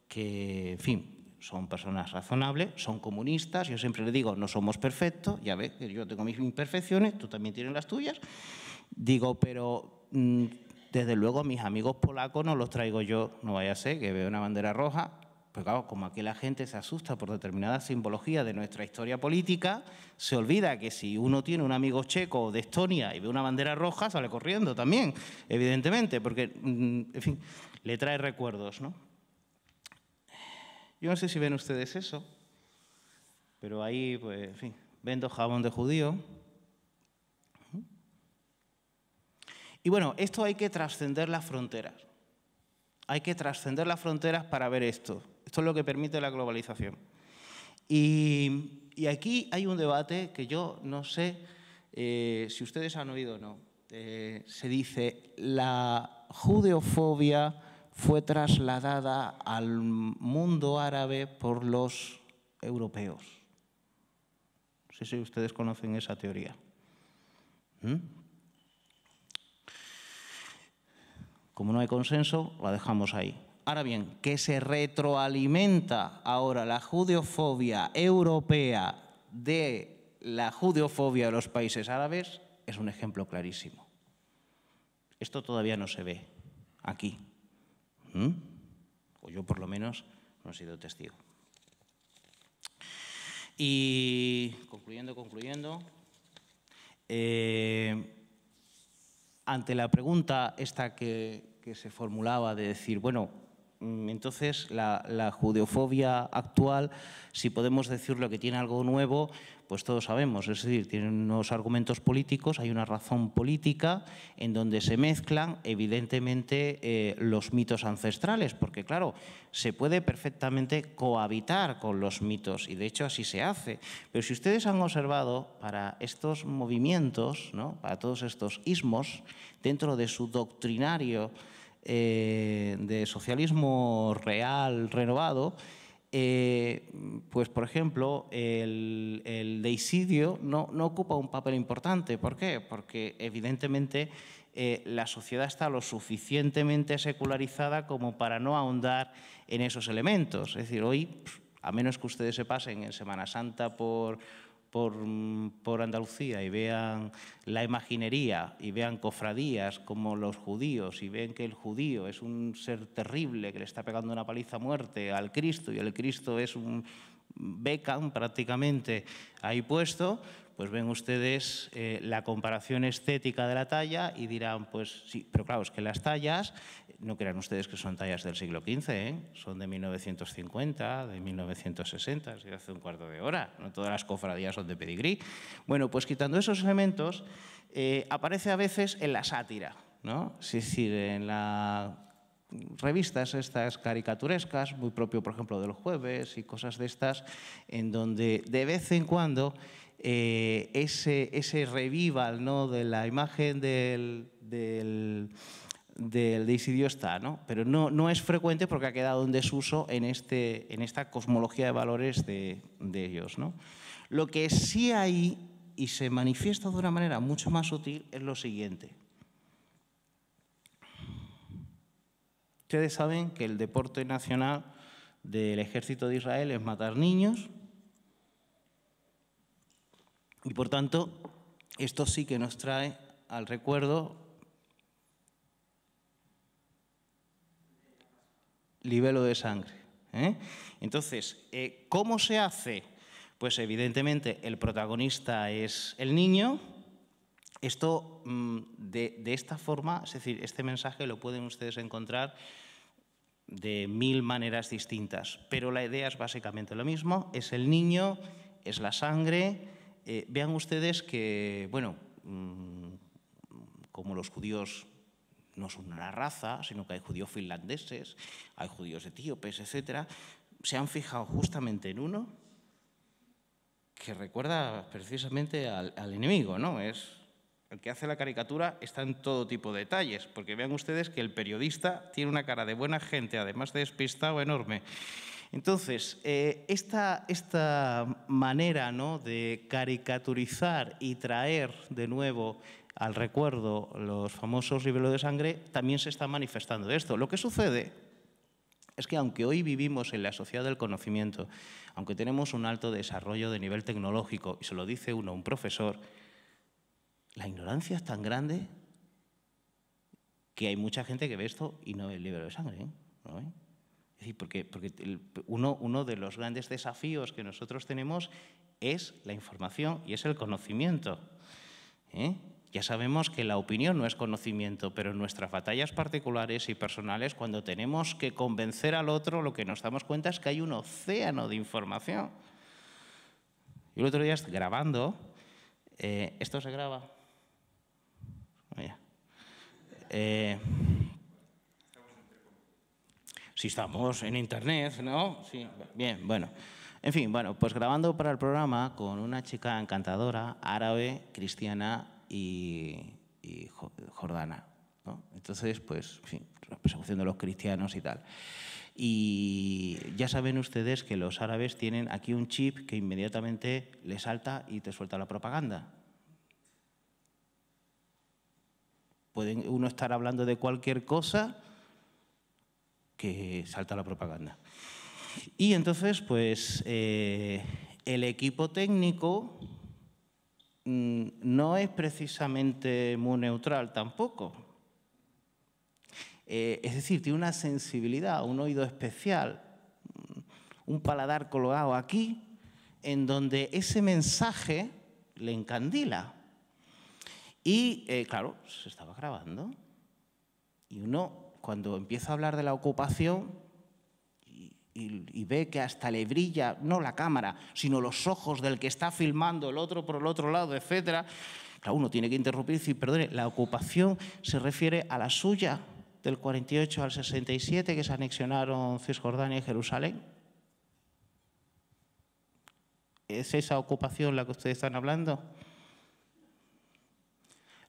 que, en fin, son personas razonables, son comunistas. Yo siempre les digo, no somos perfectos, ya ves que yo tengo mis imperfecciones, tú también tienes las tuyas. Digo, pero desde luego a mis amigos polacos no los traigo yo, no vaya a ser que veo una bandera roja. Pues claro, como aquí la gente se asusta por determinada simbología de nuestra historia política, se olvida que si uno tiene un amigo checo o de Estonia y ve una bandera roja, sale corriendo también, evidentemente, porque, en fin, le trae recuerdos, ¿no? Yo no sé si ven ustedes eso, pero ahí, pues, en fin, vendo jabón de judío. Y bueno, esto hay que trascender las fronteras. Hay que trascender las fronteras para ver esto. Esto es lo que permite la globalización. Y aquí hay un debate que yo no sé si ustedes han oído o no. Se dice, la judeofobia fue trasladada al mundo árabe por los europeos. No sé si ustedes conocen esa teoría. Como no hay consenso, la dejamos ahí. Ahora bien, que se retroalimenta ahora la judeofobia europea de la judeofobia de los países árabes es un ejemplo clarísimo. Esto todavía no se ve aquí. O yo, por lo menos, no he sido testigo. Y concluyendo, ante la pregunta esta que se formulaba de decir, bueno, entonces la judeofobia actual, si podemos decirlo que tiene algo nuevo, pues todos sabemos, es decir, tiene unos argumentos políticos, hay una razón política en donde se mezclan evidentemente los mitos ancestrales, porque claro, se puede perfectamente cohabitar con los mitos y de hecho así se hace. Pero si ustedes han observado, para estos movimientos, ¿no?, para todos estos ismos, dentro de su doctrinario de socialismo real renovado, pues por ejemplo, el deicidio no ocupa un papel importante. ¿Por qué? Porque evidentemente la sociedad está lo suficientemente secularizada como para no ahondar en esos elementos. Es decir, hoy, a menos que ustedes se pasen en Semana Santa por Andalucía y vean la imaginería y vean cofradías como los judíos y ven que el judío es un ser terrible que le está pegando una paliza a muerte al Cristo y el Cristo es un Beckham prácticamente ahí puesto, pues ven ustedes la comparación estética de la talla y dirán, pues sí, pero claro, es que las tallas, no crean ustedes que son tallas del siglo XV, son de 1950, de 1960, es hace un cuarto de hora, no todas las cofradías son de pedigrí. Bueno, pues quitando esos elementos, aparece a veces en la sátira, ¿no? Es decir, en las revistas estas caricaturescas, muy propio, por ejemplo, del Jueves y cosas de estas, en donde de vez en cuando ese revival, ¿no?, de la imagen del deicidio está, ¿no? Pero no es frecuente porque ha quedado en desuso en esta cosmología de valores de ellos, ¿no? Lo que sí hay y se manifiesta de una manera mucho más sutil es lo siguiente. Ustedes saben que el deporte nacional del Ejército de Israel es matar niños y, por tanto, esto sí que nos trae al recuerdo libelo de sangre. Entonces, ¿cómo se hace? Pues evidentemente el protagonista es el niño. Esto de esta forma, es decir, este mensaje lo pueden ustedes encontrar de 1000 maneras distintas, pero la idea es básicamente lo mismo, es el niño, es la sangre. Vean ustedes que, bueno, como los judíos no son una raza, sino que hay judíos finlandeses, hay judíos etíopes, etc., se han fijado justamente en uno que recuerda precisamente al enemigo, ¿no? Es el que hace la caricatura, está en todo tipo de detalles, porque vean ustedes que el periodista tiene una cara de buena gente, además de despistado, enorme. Entonces, esta manera, ¿no?, de caricaturizar y traer de nuevo al recuerdo los famosos libelos de sangre también se está manifestando esto. Lo que sucede es que aunque hoy vivimos en la sociedad del conocimiento, aunque tenemos un alto desarrollo de nivel tecnológico, y se lo dice uno, un profesor, la ignorancia es tan grande que hay mucha gente que ve esto y no ve el libelo de sangre, ¿no? Es decir, porque uno de los grandes desafíos que nosotros tenemos es la información y es el conocimiento. Ya sabemos que la opinión no es conocimiento, pero en nuestras batallas particulares y personales, cuando tenemos que convencer al otro, lo que nos damos cuenta es que hay un océano de información. Yo el otro día grabando, ¿esto se graba? Si estamos en internet, ¿no? Sí, bien, bueno. En fin, bueno, pues grabando para el programa con una chica encantadora, árabe, cristiana y jordana, ¿no? Entonces, pues, en fin, la persecución de los cristianos y tal. Y ya saben ustedes que los árabes tienen aquí un chip que inmediatamente le salta y te suelta la propaganda. Puede uno estar hablando de cualquier cosa que salta la propaganda. Y entonces, pues, el equipo técnico no es precisamente muy neutral tampoco. Es decir, tiene una sensibilidad, un oído especial, un paladar colgado aquí en donde ese mensaje le encandila. Y, claro, se estaba grabando. Y uno, cuando empieza a hablar de la ocupación y ve que hasta le brilla, no la cámara, sino los ojos del que está filmando, el otro por el otro lado, etcétera, claro, uno tiene que interrumpir y decir, perdone, la ocupación se refiere a la suya del 48 al 67, que se anexionaron Cisjordania y Jerusalén. ¿Es esa ocupación la que ustedes están hablando?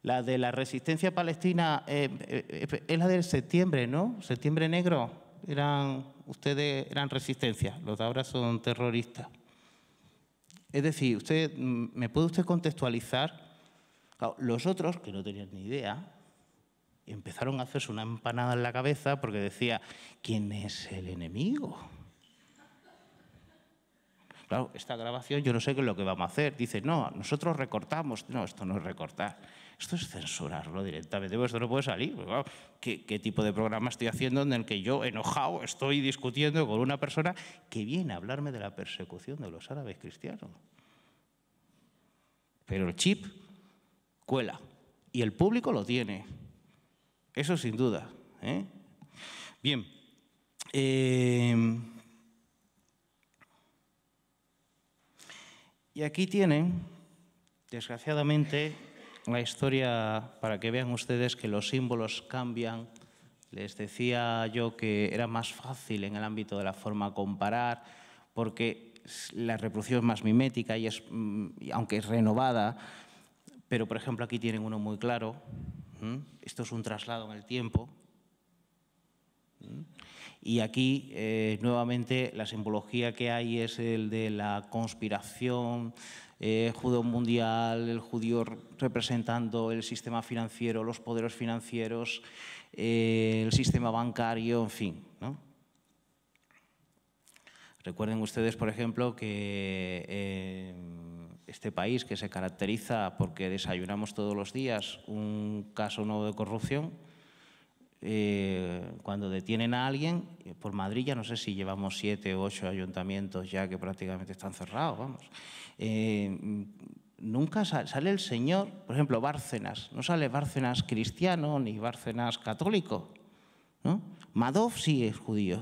La de la resistencia palestina es la del septiembre, ¿no? Septiembre negro. Ustedes eran resistencia, los de ahora son terroristas. Es decir, ¿me puede usted contextualizar? Claro, los otros, que no tenían ni idea, empezaron a hacerse una empanada en la cabeza porque decía, ¿quién es el enemigo? Claro, esta grabación yo no sé qué es lo que vamos a hacer. Dice, no, nosotros recortamos. No, esto no es recortar. Esto es censurarlo directamente. Pues esto no puede salir. Claro, ¿qué tipo de programa estoy haciendo en el que yo, enojado, estoy discutiendo con una persona que viene a hablarme de la persecución de los árabes cristianos? Pero el chip cuela. Y el público lo tiene. Eso sin duda. Bien. Y aquí tienen, desgraciadamente, la historia para que vean ustedes que los símbolos cambian. Les decía yo que era más fácil en el ámbito de la forma comparar, porque la reproducción es más mimética y aunque es renovada, pero por ejemplo aquí tienen uno muy claro. Esto es un traslado en el tiempo. Y aquí, nuevamente, la simbología que hay es el de la conspiración judío mundial, el judío representando el sistema financiero, los poderes financieros, el sistema bancario, en fin, ¿no? Recuerden ustedes, por ejemplo, que este país que se caracteriza porque desayunamos todos los días un caso nuevo de corrupción, cuando detienen a alguien, por Madrid ya no sé si llevamos 7 u 8 ayuntamientos ya que prácticamente están cerrados, vamos. Nunca sale el señor, por ejemplo, Bárcenas, no sale Bárcenas cristiano ni Bárcenas católico, ¿no? Madoff sí es judío.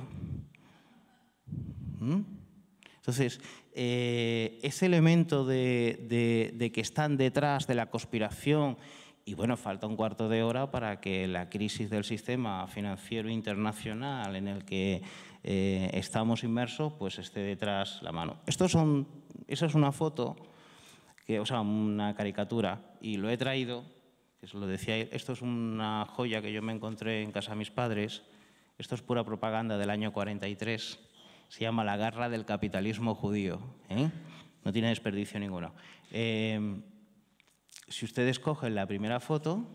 Entonces, ese elemento de que están detrás de la conspiración. Y bueno, falta un cuarto de hora para que la crisis del sistema financiero internacional en el que estamos inmersos, pues esté detrás la mano. Esa es una foto, o sea, una caricatura, y lo he traído, que se lo decía, esto es una joya que yo me encontré en casa de mis padres, esto es pura propaganda del año 43, se llama La garra del capitalismo judío, no tiene desperdicio ninguno. Si ustedes cogen la primera foto,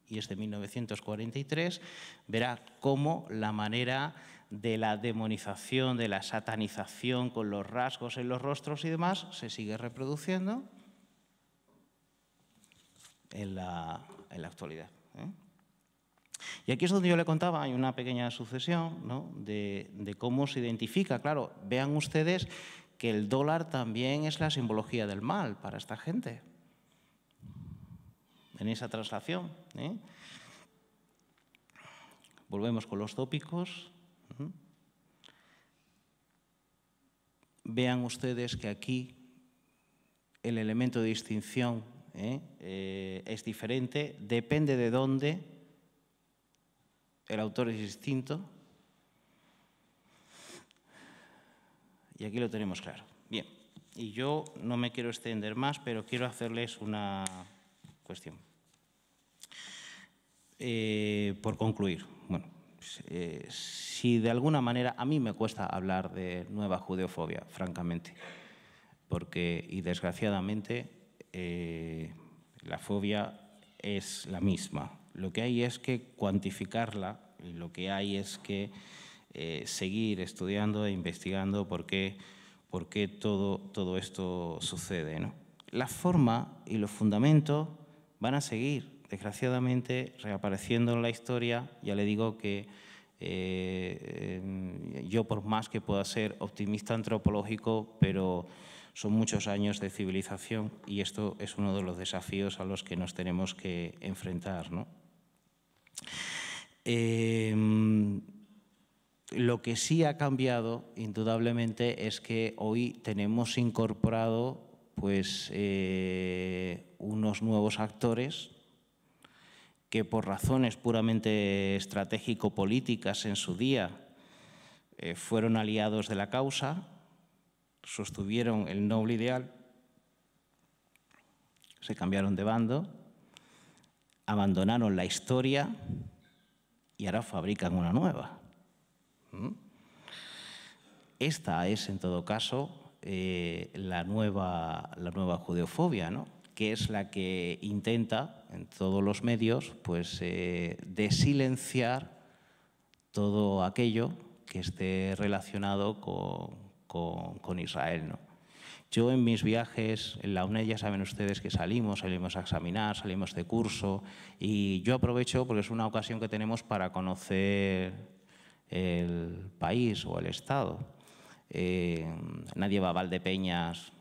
y es de 1943, verá cómo la manera de la demonización, de la satanización con los rasgos en los rostros y demás se sigue reproduciendo en la actualidad. Y aquí es donde yo le contaba, hay una pequeña sucesión, ¿no?, de cómo se identifica. Claro, vean ustedes que el dólar también es la simbología del mal para esta gente, en esa traslación. Volvemos con los tópicos. Vean ustedes que aquí el elemento de distinción es diferente, depende de dónde, el autor es distinto. Y aquí lo tenemos claro. Bien, y yo no me quiero extender más, pero quiero hacerles una cuestión. Por concluir, bueno, si de alguna manera, a mí me cuesta hablar de nueva judeofobia, francamente, porque, y desgraciadamente, la fobia es la misma. Lo que hay es que cuantificarla y lo que hay es que seguir estudiando e investigando por qué todo esto sucede, ¿no? La forma y los fundamentos van a seguir, desgraciadamente, reapareciendo en la historia. Ya le digo que Yo, por más que pueda ser optimista antropológico, pero son muchos años de civilización y esto es uno de los desafíos a los que nos tenemos que enfrentar, ¿no? Lo que sí ha cambiado, indudablemente, es que hoy tenemos incorporado pues, unos nuevos actores que por razones puramente estratégico-políticas en su día fueron aliados de la causa, sostuvieron el noble ideal, se cambiaron de bando, abandonaron la historia y ahora fabrican una nueva. Esta es, en todo caso, la nueva judeofobia, ¿no? Que es la que intenta, en todos los medios, pues, desilenciar todo aquello que esté relacionado con Israel, ¿no? Yo en mis viajes, en la UNED ya saben ustedes que salimos a examinar, salimos de curso y yo aprovecho porque es una ocasión que tenemos para conocer el país o el Estado. Nadie va a Valdepeñas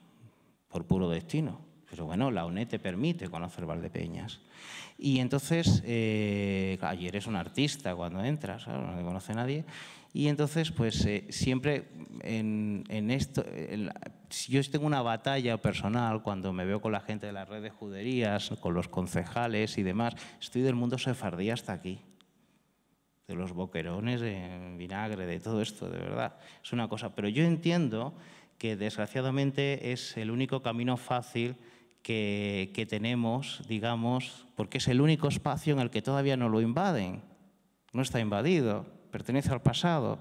por puro destino, pero bueno, la UNED te permite conocer Valdepeñas. Y entonces, ayer eres un artista cuando entras, ¿sabes? No te conoce nadie. Y entonces, pues siempre en esto, yo tengo una batalla personal cuando me veo con la gente de la red de juderías, con los concejales y demás. Estoy del mundo sefardí hasta aquí, de los boquerones de vinagre, de todo esto, de verdad. Es una cosa, pero yo entiendo que desgraciadamente es el único camino fácil que tenemos, digamos, porque es el único espacio en el que todavía no lo invaden. No está invadido, pertenece al pasado.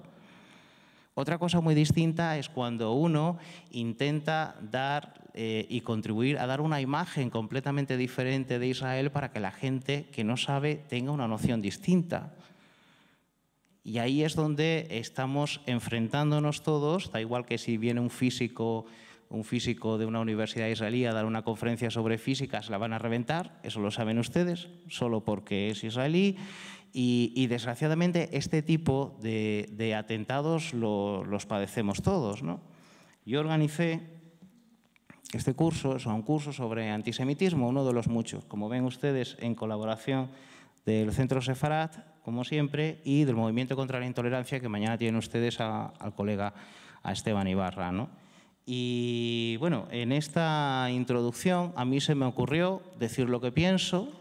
Otra cosa muy distinta es cuando uno intenta dar y contribuir a dar una imagen completamente diferente de Israel para que la gente que no sabe tenga una noción distinta. Y ahí es donde estamos enfrentándonos todos, da igual que si viene un físico de una universidad israelí a dar una conferencia sobre física, se la van a reventar, eso lo saben ustedes, solo porque es israelí. Y desgraciadamente este tipo de atentados los padecemos todos, ¿no? Yo organicé este curso, es un curso sobre antisemitismo, uno de los muchos, como ven ustedes, en colaboración del Centro Sefarat, como siempre, y del Movimiento contra la Intolerancia, que mañana tienen ustedes al colega, a Esteban Ibarra, ¿no? Y bueno, en esta introducción a mí se me ocurrió decir lo que pienso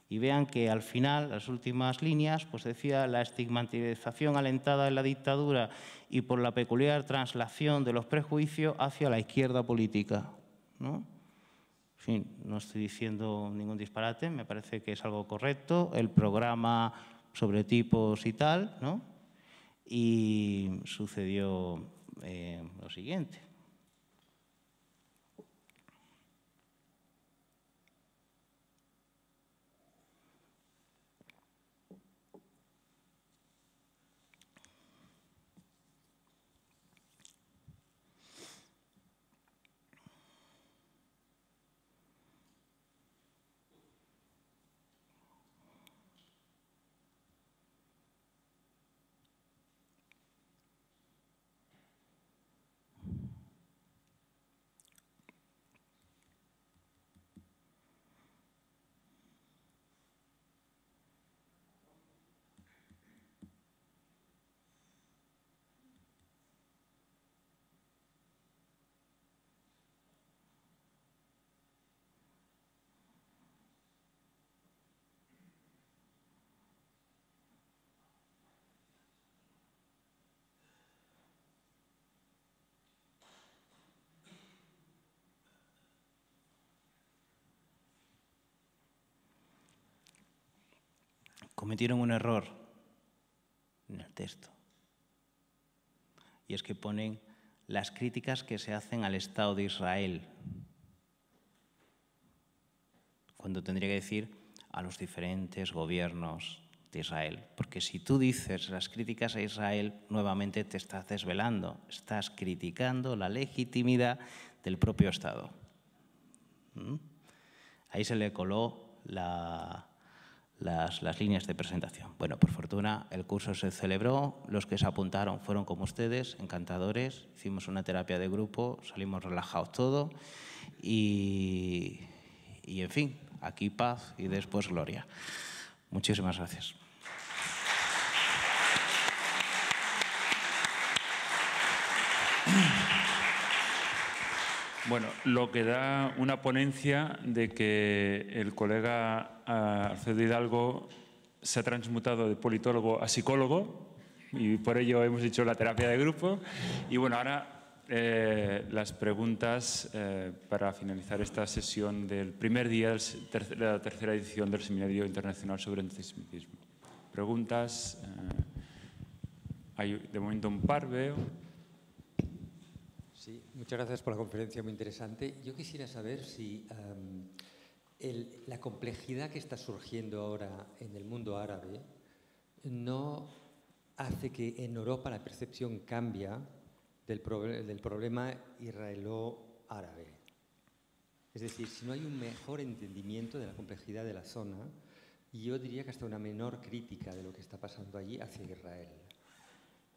y vean que al final, las últimas líneas, pues decía la estigmatización alentada en la dictadura y por la peculiar traslación de los prejuicios hacia la izquierda política, ¿no? En fin, no estoy diciendo ningún disparate, me parece que es algo correcto. El programa sobre tipos y tal, ¿no? Y sucedió lo siguiente. Cometieron un error en el texto. Y es que ponen las críticas que se hacen al Estado de Israel, cuando tendría que decir a los diferentes gobiernos de Israel. Porque si tú dices las críticas a Israel, nuevamente te estás desvelando, estás criticando la legitimidad del propio Estado. Ahí se le coló la las líneas de presentación. Bueno, por fortuna el curso se celebró, los que se apuntaron fueron como ustedes, encantadores, hicimos una terapia de grupo, salimos relajados todo y en fin, aquí paz y después gloria. Muchísimas gracias. Bueno, lo que da una ponencia de que el colega Alfredo Hidalgo se ha transmutado de politólogo a psicólogo y por ello hemos hecho la terapia de grupo. Y bueno, ahora las preguntas para finalizar esta sesión del primer día de la tercera edición del Seminario Internacional sobre Antisemitismo. Preguntas, hay de momento un par, veo. Sí, muchas gracias por la conferencia, muy interesante. Yo quisiera saber si la complejidad que está surgiendo ahora en el mundo árabe no hace que en Europa la percepción cambie del problema israelo-árabe. Es decir, si no hay un mejor entendimiento de la complejidad de la zona, yo diría que hasta una menor crítica de lo que está pasando allí hacia Israel.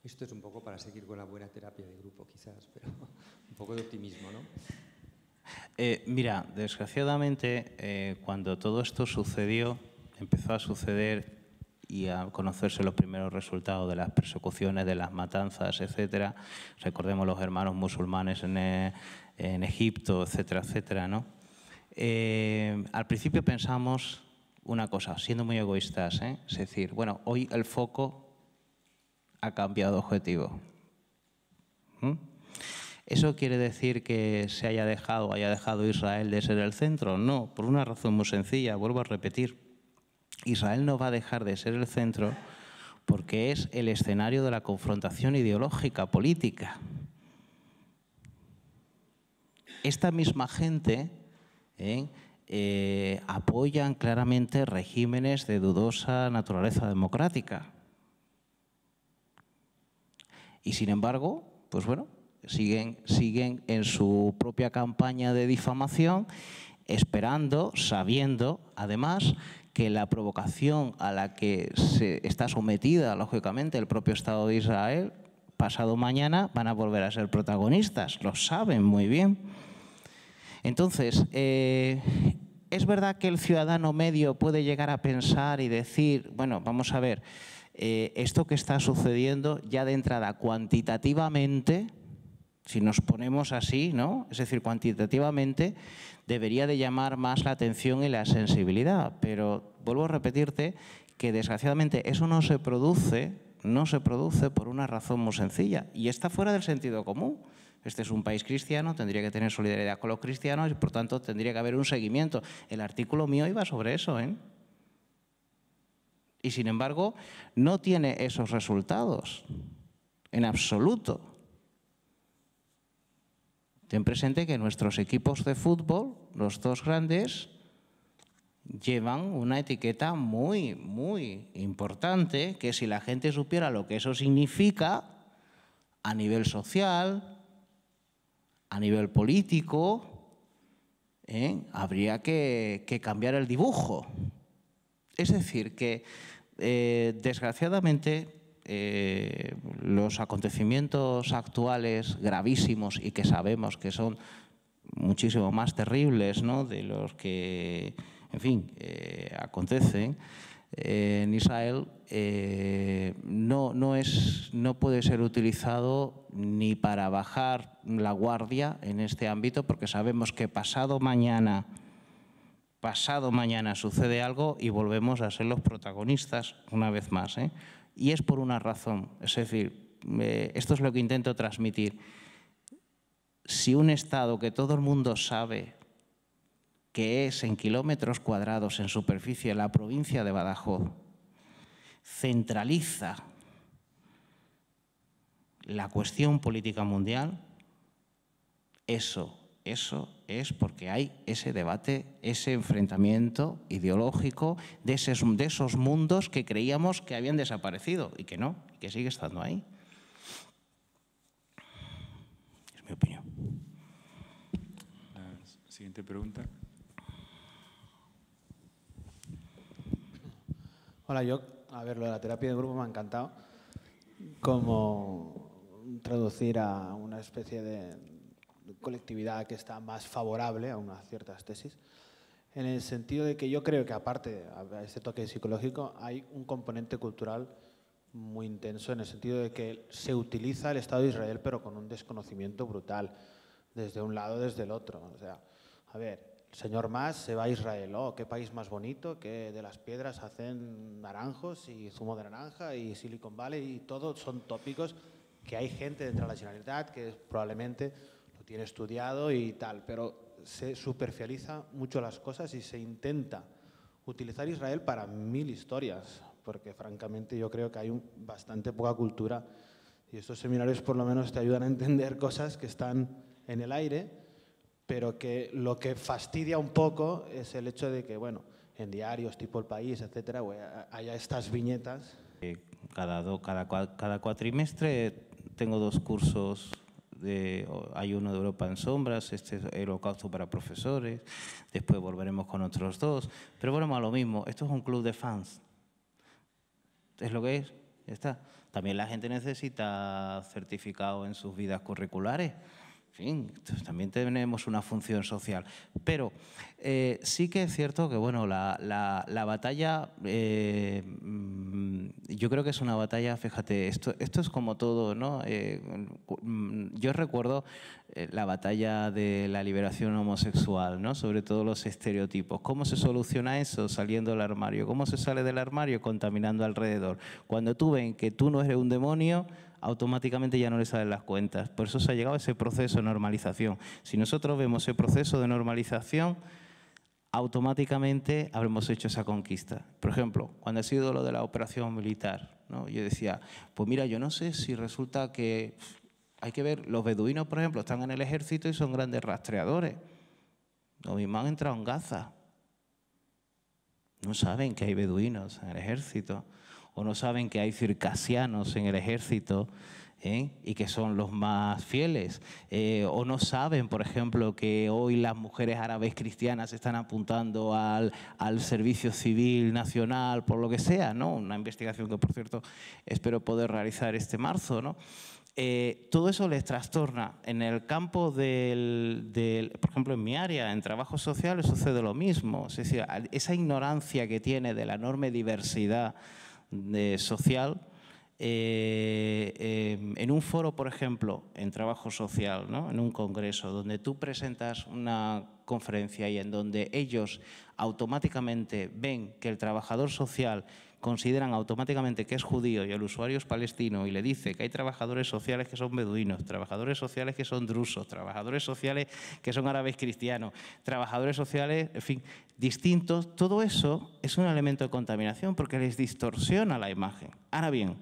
Esto es un poco para seguir con la buena terapia de grupo, quizás, pero un poco de optimismo, ¿no? Mira, desgraciadamente, cuando todo esto sucedió, empezó a suceder y a conocerse los primeros resultados de las persecuciones, de las matanzas, etcétera. Recordemos los hermanos musulmanes en Egipto, etcétera, etcétera, ¿no? Al principio pensamos una cosa, siendo muy egoístas, es decir, bueno, hoy el foco ha cambiado de objetivo. ¿Eso quiere decir que se haya dejado Israel de ser el centro? No, por una razón muy sencilla, vuelvo a repetir. Israel no va a dejar de ser el centro porque es el escenario de la confrontación ideológica, política. Esta misma gente apoyan claramente regímenes de dudosa naturaleza democrática. Y sin embargo, pues bueno, siguen en su propia campaña de difamación, esperando, sabiendo, además, que la provocación a la que se está sometida, lógicamente, el propio Estado de Israel, pasado mañana van a volver a ser protagonistas, lo saben muy bien. Entonces, es verdad que el ciudadano medio puede llegar a pensar y decir, bueno, vamos a ver, esto que está sucediendo ya de entrada cuantitativamente, si nos ponemos así, ¿no? Es decir, cuantitativamente debería de llamar más la atención y la sensibilidad, pero vuelvo a repetirte que desgraciadamente eso no se produce por una razón muy sencilla y está fuera del sentido común. Este es un país cristiano, tendría que tener solidaridad con los cristianos y por tanto tendría que haber un seguimiento. El artículo mío iba sobre eso, Y sin embargo, no tiene esos resultados, en absoluto. Ten presente que nuestros equipos de fútbol, los dos grandes, llevan una etiqueta muy, muy importante, que si la gente supiera lo que eso significa a nivel social, a nivel político, habría que cambiar el dibujo. Es decir, que desgraciadamente los acontecimiimientos actuales gravísimos y que sabemos que son muchísimo más terribles, ¿no?, de los que, en fin, acontecen en Israel, no puede ser utilizado ni para bajar la guardia en este ámbito, porque sabemos que pasado mañana sucede algo y volvemos a ser los protagonistas una vez más, Y es por una razón, es decir, esto es lo que intento transmitir. Si un Estado que todo el mundo sabe que es en kilómetros cuadrados en superficie la provincia de Badajoz, centraliza la cuestión política mundial, eso es porque hay ese debate, ese enfrentamiento ideológico de esos mundos que creíamos que habían desaparecido y que no, que sigue estando ahí. Es mi opinión. Siguiente pregunta. Hola, a ver, lo de la terapia de grupo me ha encantado. Como traducir a una especie de colectividad que está más favorable a unas ciertas tesis, en el sentido de que yo creo que aparte de este toque psicológico hay un componente cultural muy intenso, en el sentido de que se utiliza el Estado de Israel pero con un desconocimiento brutal, desde un lado desde el otro. O sea, a ver, el señor Mas se va a Israel, oh, qué país más bonito, que de las piedras hacen naranjos y zumo de naranja y Silicon Valley, y todo son tópicos que hay gente dentro de la Generalitat que probablemente lo tiene estudiado y tal, pero se superficializa mucho las cosas y se intenta utilizar Israel para 1000 historias, porque francamente yo creo que hay bastante poca cultura, y estos seminarios por lo menos te ayudan a entender cosas que están en el aire, pero que lo que fastidia un poco es el hecho de que, bueno, en diarios tipo El País, etcétera, haya estas viñetas. Cada cuatrimestre tengo 2 cursos. Hay uno de Europa en Sombras, este es el Holocausto para profesores, después volveremos con otros 2, pero volvemos a lo mismo, esto es un club de fans, es lo que es, ya está. También la gente necesita certificado en sus vidas curriculares, en fin, también tenemos una función social, pero sí que es cierto que bueno, la batalla, yo creo que es una batalla, fíjate, esto es como todo, ¿no? Yo recuerdo la batalla de la liberación homosexual, ¿no? Sobre todo los estereotipos. ¿Cómo se soluciona eso? Saliendo del armario. ¿Cómo se sale del armario? Contaminando alrededor. Cuando tú ven que tú no eres un demonio, automáticamente ya no le salen las cuentas. Por eso se ha llegado a ese proceso de normalización. Si nosotros vemos ese proceso de normalización, automáticamente habremos hecho esa conquista. Por ejemplo, cuando ha sido lo de la operación militar, ¿no? Yo decía, pues mira, yo no sé si resulta que hay que ver, los beduinos, por ejemplo, están en el ejército y son grandes rastreadores. Los mismos han entrado en Gaza. No saben que hay beduinos en el ejército, o no saben que hay circasianos en el ejército, y que son los más fieles, o no saben, por ejemplo, que hoy las mujeres árabes cristianas están apuntando al servicio civil nacional, por lo que sea, ¿no? Una investigación que, por cierto, espero poder realizar este marzo, ¿no? Todo eso les trastorna. En el campo por ejemplo, en mi área, en trabajo social, sucede lo mismo. Es decir, esa ignorancia que tiene de la enorme diversidad social, en un foro, por ejemplo, en trabajo social, ¿no? En un congreso, donde tú presentas una conferencia y en donde ellos automáticamente ven que el trabajador social consideran automáticamente que es judío y el usuario es palestino, y le dice que hay trabajadores sociales que son beduinos, trabajadores sociales que son drusos, trabajadores sociales que son árabes cristianos, trabajadores sociales, en fin, distintos, todo eso es un elemento de contaminación porque les distorsiona la imagen. Ahora bien,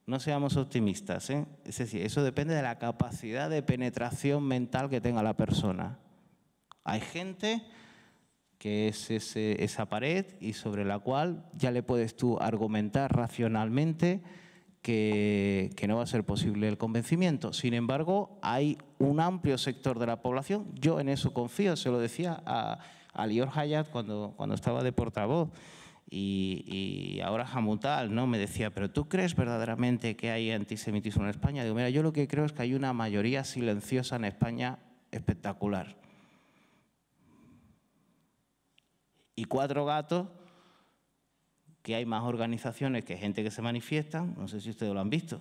no seamos optimistas, ¿eh? Es decir, eso depende de la capacidad de penetración mental que tenga la persona. Hay gente que es esa pared y sobre la cual ya le puedes tú argumentar racionalmente que no va a ser posible el convencimiento. Sin embargo, hay un amplio sector de la población, yo en eso confío, se lo decía a Lior Hayat cuando estaba de portavoz, y ahora Hamutal, ¿no? Me decía, ¿pero tú crees verdaderamente que hay antisemitismo en España? Digo, mira, yo lo que creo es que hay una mayoría silenciosa en España espectacular. Y 4 gatos, que hay más organizaciones que gente que se manifiestan, no sé si ustedes lo han visto.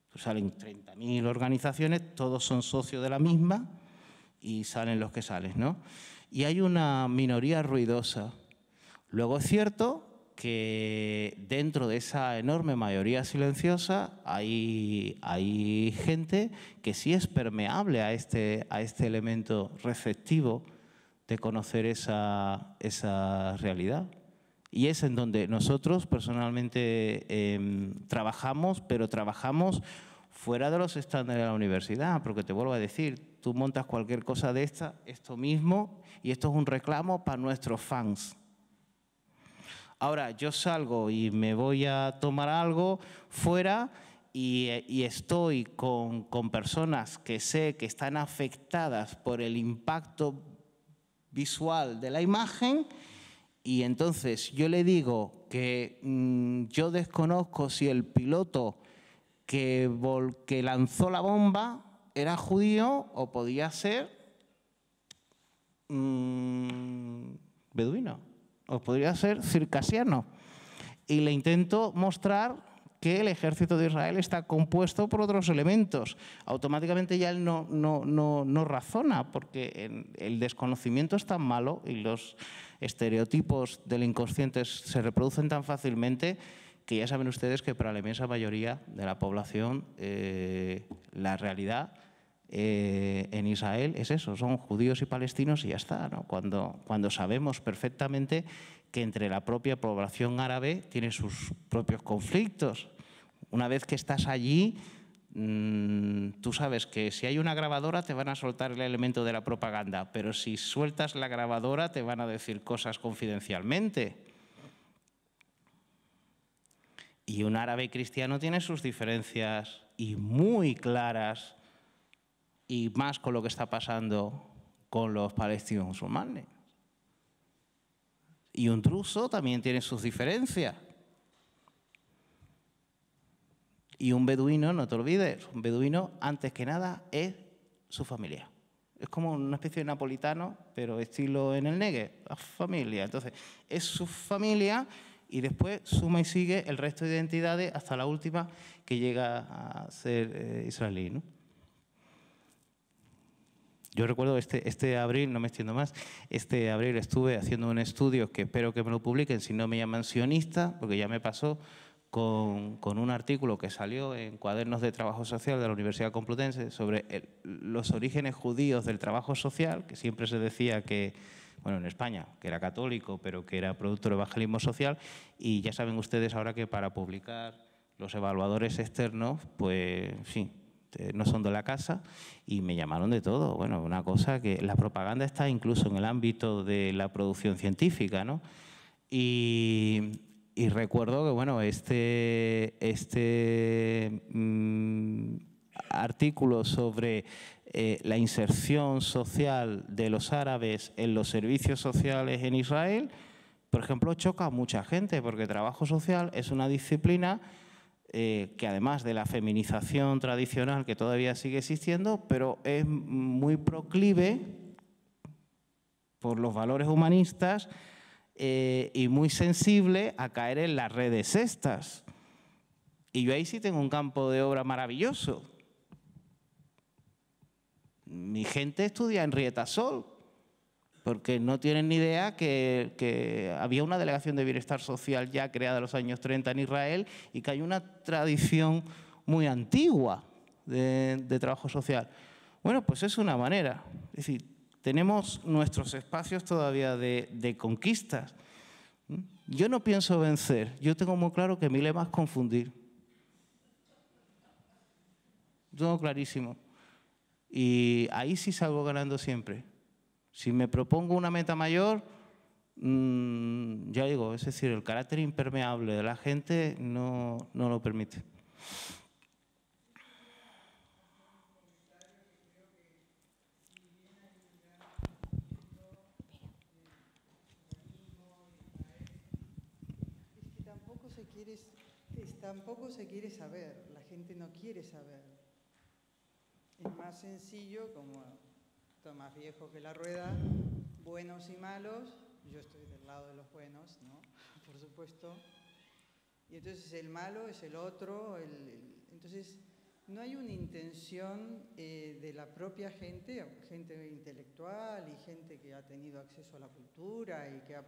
Pues salen 30.000 organizaciones, todos son socios de la misma y salen los que salen, ¿no? Y hay una minoría ruidosa. Luego es cierto que dentro de esa enorme mayoría silenciosa hay gente que sí es permeable a este elemento receptivo de conocer esa realidad. Y es en donde nosotros personalmente trabajamos, pero trabajamos fuera de los estándares de la universidad, porque te vuelvo a decir, tú montas cualquier cosa de esto mismo, y esto es un reclamo para nuestros fans. Ahora, yo salgo y me voy a tomar algo fuera y estoy con personas que sé que están afectadas por el impacto visual de la imagen, y entonces yo le digo que yo desconozco si el piloto que lanzó la bomba era judío o podía ser beduino, o podría ser circasiano. Y le intento mostrar que el ejército de Israel está compuesto por otros elementos. Automáticamente ya él no razona, porque el desconocimiento es tan malo y los estereotipos del inconsciente se reproducen tan fácilmente que ya saben ustedes que para la inmensa mayoría de la población la realidad en Israel es eso, son judíos y palestinos y ya está, ¿no? Cuando sabemos perfectamente que entre la propia población árabe tiene sus propios conflictos. Una vez que estás allí, tú sabes que si hay una grabadora te van a soltar el elemento de la propaganda, pero si sueltas la grabadora te van a decir cosas confidencialmente. Y un árabe cristiano tiene sus diferencias y muy claras, y más con lo que está pasando con los palestinos musulmanes. Y un druso también tiene sus diferencias. Y un beduino, no te olvides, un beduino antes que nada es su familia. Es como una especie de napolitano, pero estilo en el Negev, la familia. Entonces, es su familia y después suma y sigue el resto de identidades hasta la última que llega a ser israelí, ¿no? Yo recuerdo este abril, no me extiendo más, este abril estuve haciendo un estudio que espero que me lo publiquen si no me llaman sionista, porque ya me pasó con un artículo que salió en Cuadernos de Trabajo Social de la Universidad Complutense sobre los orígenes judíos del trabajo social, que siempre se decía que, bueno, en España, que era católico, pero que era producto del evangelismo social, y ya saben ustedes ahora que para publicar los evaluadores externos, pues, en fin, no son de la casa y me llamaron de todo. Bueno, una cosa que la propaganda está incluso en el ámbito de la producción científica, ¿no? Y recuerdo que, bueno, este artículo sobre la inserción social de los árabes en los servicios sociales en Israel, por ejemplo, choca a mucha gente porque trabajo social es una disciplina que además de la feminización tradicional que todavía sigue existiendo, pero es muy proclive por los valores humanistas y muy sensible a caer en las redes estas. Y yo ahí sí tengo un campo de obra maravilloso. Mi gente estudia en Rietasol, porque no tienen ni idea que había una delegación de bienestar social ya creada en los años 30 en Israel y que hay una tradición muy antigua de trabajo social. Bueno, pues es una manera. Es decir, tenemos nuestros espacios todavía de conquistas. Yo no pienso vencer. Yo tengo muy claro que mi lema es confundir. Lo tengo clarísimo. Y ahí sí salgo ganando siempre. Si me propongo una meta mayor, ya digo, es decir, el carácter impermeable de la gente no lo permite. Tampoco se quiere saber, la gente no quiere saber. Es más sencillo, como más viejo que la rueda, buenos y malos. Yo estoy del lado de los buenos, ¿no? Por supuesto. Y entonces el malo es el otro. Entonces no hay una intención de la propia gente intelectual y gente que ha tenido acceso a la cultura y que ha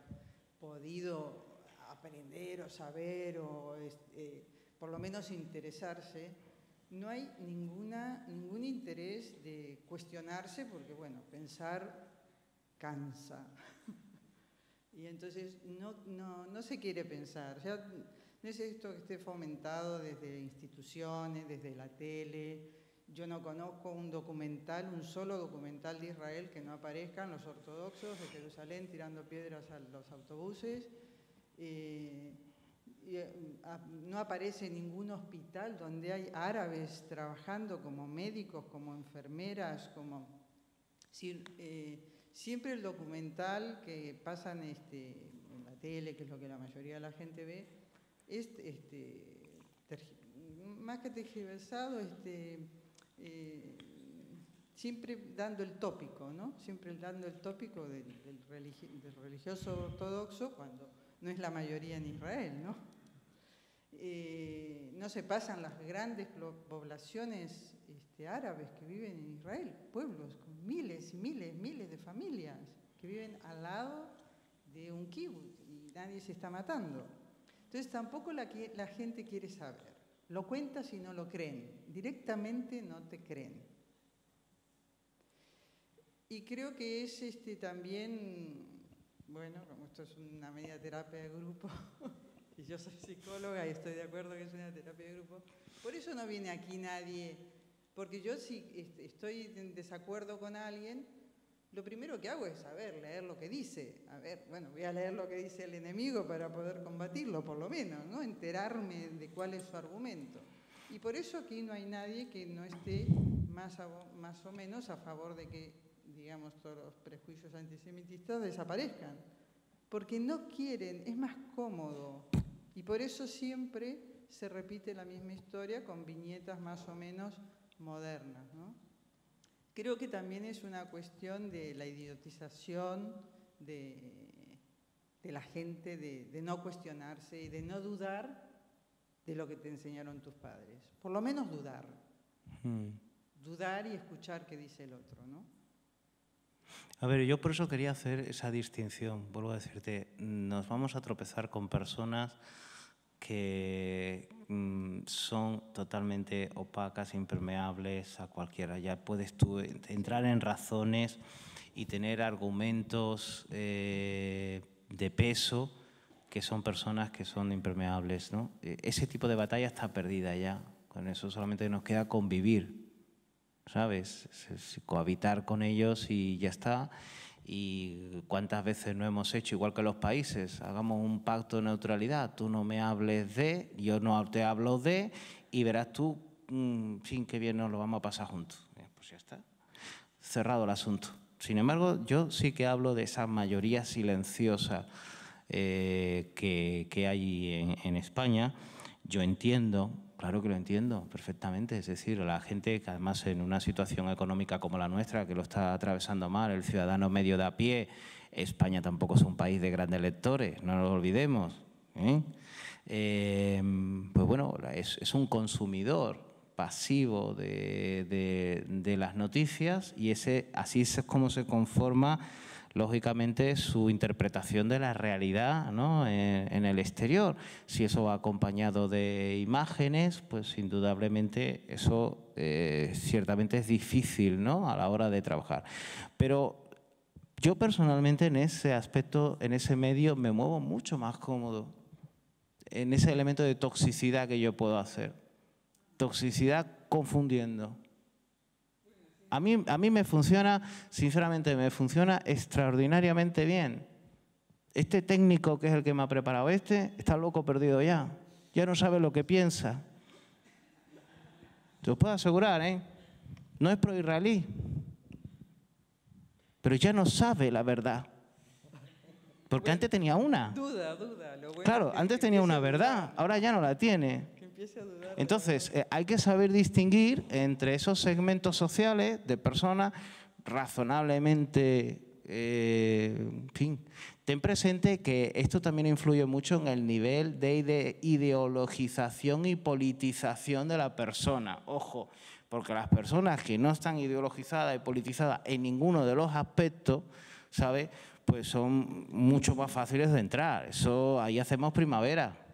podido aprender o saber o por lo menos interesarse. No hay ningún interés de cuestionarse porque, bueno, pensar cansa. Y entonces no se quiere pensar. O sea, no es esto que esté fomentado desde instituciones, desde la tele. Yo no conozco un solo documental de Israel que no aparezcan los ortodoxos de Jerusalén tirando piedras a los autobuses. No aparece ningún hospital donde hay árabes trabajando como médicos, como enfermeras, siempre el documental que pasan en la tele, que es lo que la mayoría de la gente ve, es más que tergiversado, siempre dando el tópico, ¿no? Siempre dando el tópico del religioso ortodoxo cuando no es la mayoría en Israel, ¿no? No se pasan las grandes poblaciones árabes que viven en Israel, pueblos con miles y miles de familias que viven al lado de un kibutz y nadie se está matando. Entonces tampoco la gente quiere saber. Lo cuentas y no lo creen. Directamente no te creen. Y creo que es también, bueno, como esto es una media terapia de grupo, y yo soy psicóloga y estoy de acuerdo que es una terapia de grupo, por eso no viene aquí nadie, porque yo si estoy en desacuerdo con alguien, lo primero que hago es leer lo que dice. A ver, bueno, voy a leer lo que dice el enemigo para poder combatirlo, por lo menos, ¿no? Enterarme de cuál es su argumento. Y por eso aquí no hay nadie que no esté más o menos a favor de que, digamos, todos los prejuicios antisemitistas desaparezcan. Porque no quieren, es más cómodo. Y por eso siempre se repite la misma historia con viñetas más o menos modernas, ¿no? Creo que también es una cuestión de la idiotización de la gente, de no cuestionarse y de no dudar de lo que te enseñaron tus padres. Por lo menos dudar. Dudar y escuchar qué dice el otro, ¿no? A ver, yo por eso quería hacer esa distinción. Vuelvo a decirte, nos vamos a tropezar con personas que son totalmente opacas, impermeables a cualquiera. Ya puedes tú entrar en razones y tener argumentos de peso que son personas que son impermeables, ¿no? Ese tipo de batalla está perdida ya. Con eso solamente nos queda convivir, ¿sabes? Cohabitar con ellos y ya está. Y cuántas veces no hemos hecho, igual que los países, hagamos un pacto de neutralidad, tú no me hables de, yo no te hablo de, y verás tú, sin que bien nos lo vamos a pasar juntos. Pues ya está, cerrado el asunto. Sin embargo, yo sí que hablo de esa mayoría silenciosa que hay en España. Yo entiendo, claro que lo entiendo perfectamente, es decir, la gente que además en una situación económica como la nuestra, que lo está atravesando mal, el ciudadano medio de a pie, España tampoco es un país de grandes lectores, no lo olvidemos, pues bueno, es un consumidor pasivo de las noticias y así es como se conforma lógicamente su interpretación de la realidad, ¿no? en el exterior. Si eso va acompañado de imágenes, pues indudablemente eso ciertamente es difícil, ¿no? a la hora de trabajar. Pero yo personalmente en ese aspecto, en ese medio, me muevo mucho más cómodo en ese elemento de toxicidad que yo puedo hacer. Toxicidad confundiendo. A mí me funciona, sinceramente, me funciona extraordinariamente bien. Este técnico, que es el que me ha preparado está loco perdido ya. Ya no sabe lo que piensa. Te lo puedo asegurar, ¿eh? No es pro-israelí, pero ya no sabe la verdad. Porque bueno, antes tenía una. Duda. Claro, antes tenía una verdad, ahora ya no la tiene. Entonces, hay que saber distinguir entre esos segmentos sociales de personas razonablemente, en fin. Ten presente que esto también influye mucho en el nivel de ideologización y politización de la persona. Ojo, porque las personas que no están ideologizadas y politizadas en ninguno de los aspectos, ¿sabes?, pues son mucho más fáciles de entrar. Eso, ahí hacemos primavera.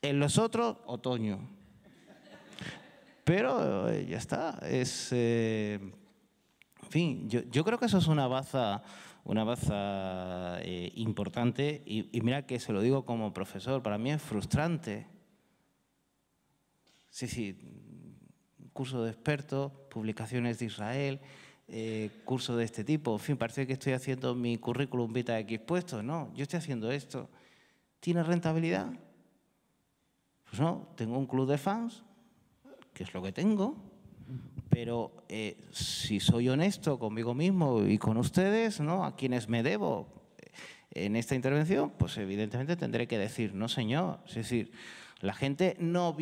En los otros, otoño. Pero ya está. En fin, yo creo que eso es una baza importante y mira que se lo digo como profesor, para mí es frustrante. Sí, curso de expertos, publicaciones de Israel, curso de este tipo. En fin, parece que estoy haciendo mi currículum vitae X puesto. No, yo estoy haciendo esto. ¿Tiene rentabilidad? Pues no, tengo un club de fans, que es lo que tengo, pero si soy honesto conmigo mismo y con ustedes, ¿no?, a quienes me debo, en esta intervención, pues evidentemente tendré que decir, no señor, es decir, la gente los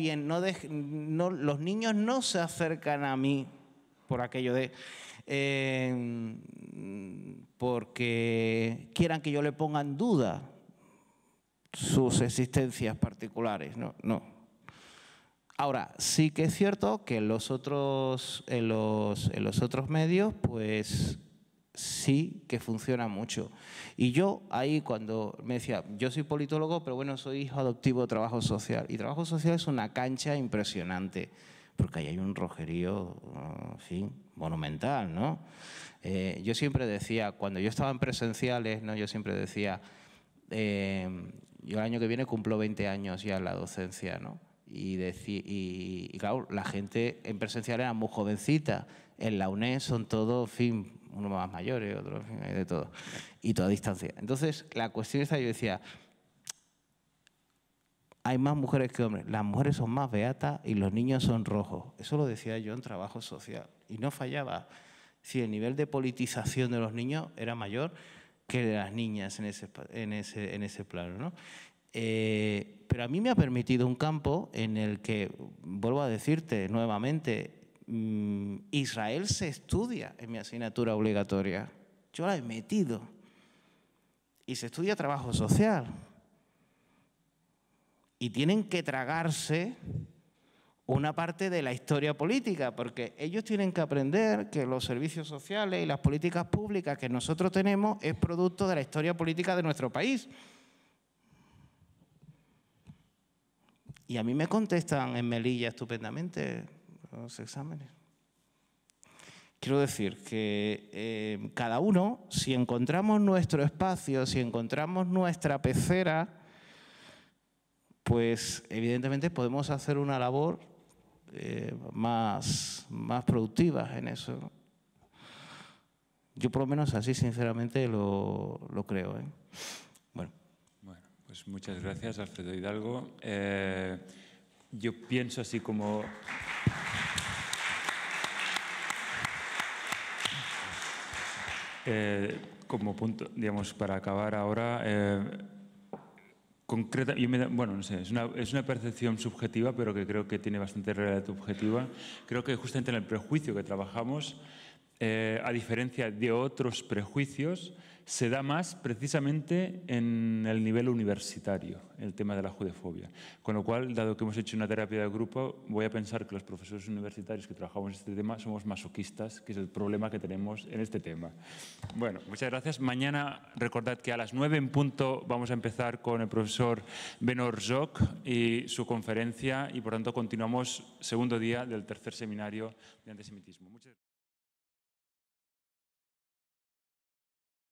niños no se acercan a mí por aquello de porque quieran que yo le ponga en duda sus existencias particulares, no. Ahora, sí que es cierto que en los otros medios, pues sí que funciona mucho. Y yo ahí cuando me decía, yo soy politólogo, pero bueno, soy hijo adoptivo de trabajo social. Y trabajo social es una cancha impresionante, porque ahí hay un rojerío, en fin, monumental, ¿no? Yo siempre decía, cuando yo estaba en presenciales, ¿no? Yo siempre decía, yo el año que viene cumplo 20 años ya en la docencia, ¿no? Y claro, la gente en presencial era muy jovencita. En la UNED son todos, en fin, unos más mayores, otros, en fin, hay de todo. Y toda distancia. Entonces, la cuestión esta, yo decía, hay más mujeres que hombres. Las mujeres son más beatas y los niños son rojos. Eso lo decía yo en trabajo social. Y no fallaba. Si el nivel de politización de los niños era mayor que de las niñas en ese plano, ¿no? Pero a mí me ha permitido un campo en el que, vuelvo a decirte nuevamente, Israel se estudia en mi asignatura obligatoria. Yo la he metido. Y se estudia trabajo social. Y tienen que tragarse una parte de la historia política, porque ellos tienen que aprender que los servicios sociales y las políticas públicas que nosotros tenemos es producto de la historia política de nuestro país. Y a mí me contestan en Melilla estupendamente los exámenes. Quiero decir que cada uno, si encontramos nuestro espacio, si encontramos nuestra pecera, pues evidentemente podemos hacer una labor más productiva en eso. Yo por lo menos así sinceramente lo creo, ¿eh? Bueno, pues muchas gracias, Alfredo Hidalgo. Yo pienso así como... como punto, digamos, para acabar ahora, concreta, bueno, no sé, es una percepción subjetiva, pero que creo que tiene bastante realidad objetiva. Creo que justamente en el prejuicio que trabajamos, a diferencia de otros prejuicios, se da más precisamente en el nivel universitario, el tema de la judefobia. Con lo cual, dado que hemos hecho una terapia de grupo, voy a pensar que los profesores universitarios que trabajamos en este tema somos masoquistas, que es el problema que tenemos en este tema. Bueno, muchas gracias. Mañana, recordad que a las 9 en punto vamos a empezar con el profesor Benor Joc y su conferencia, y por tanto continuamos segundo día del tercer seminario de antisemitismo. Muchas gracias.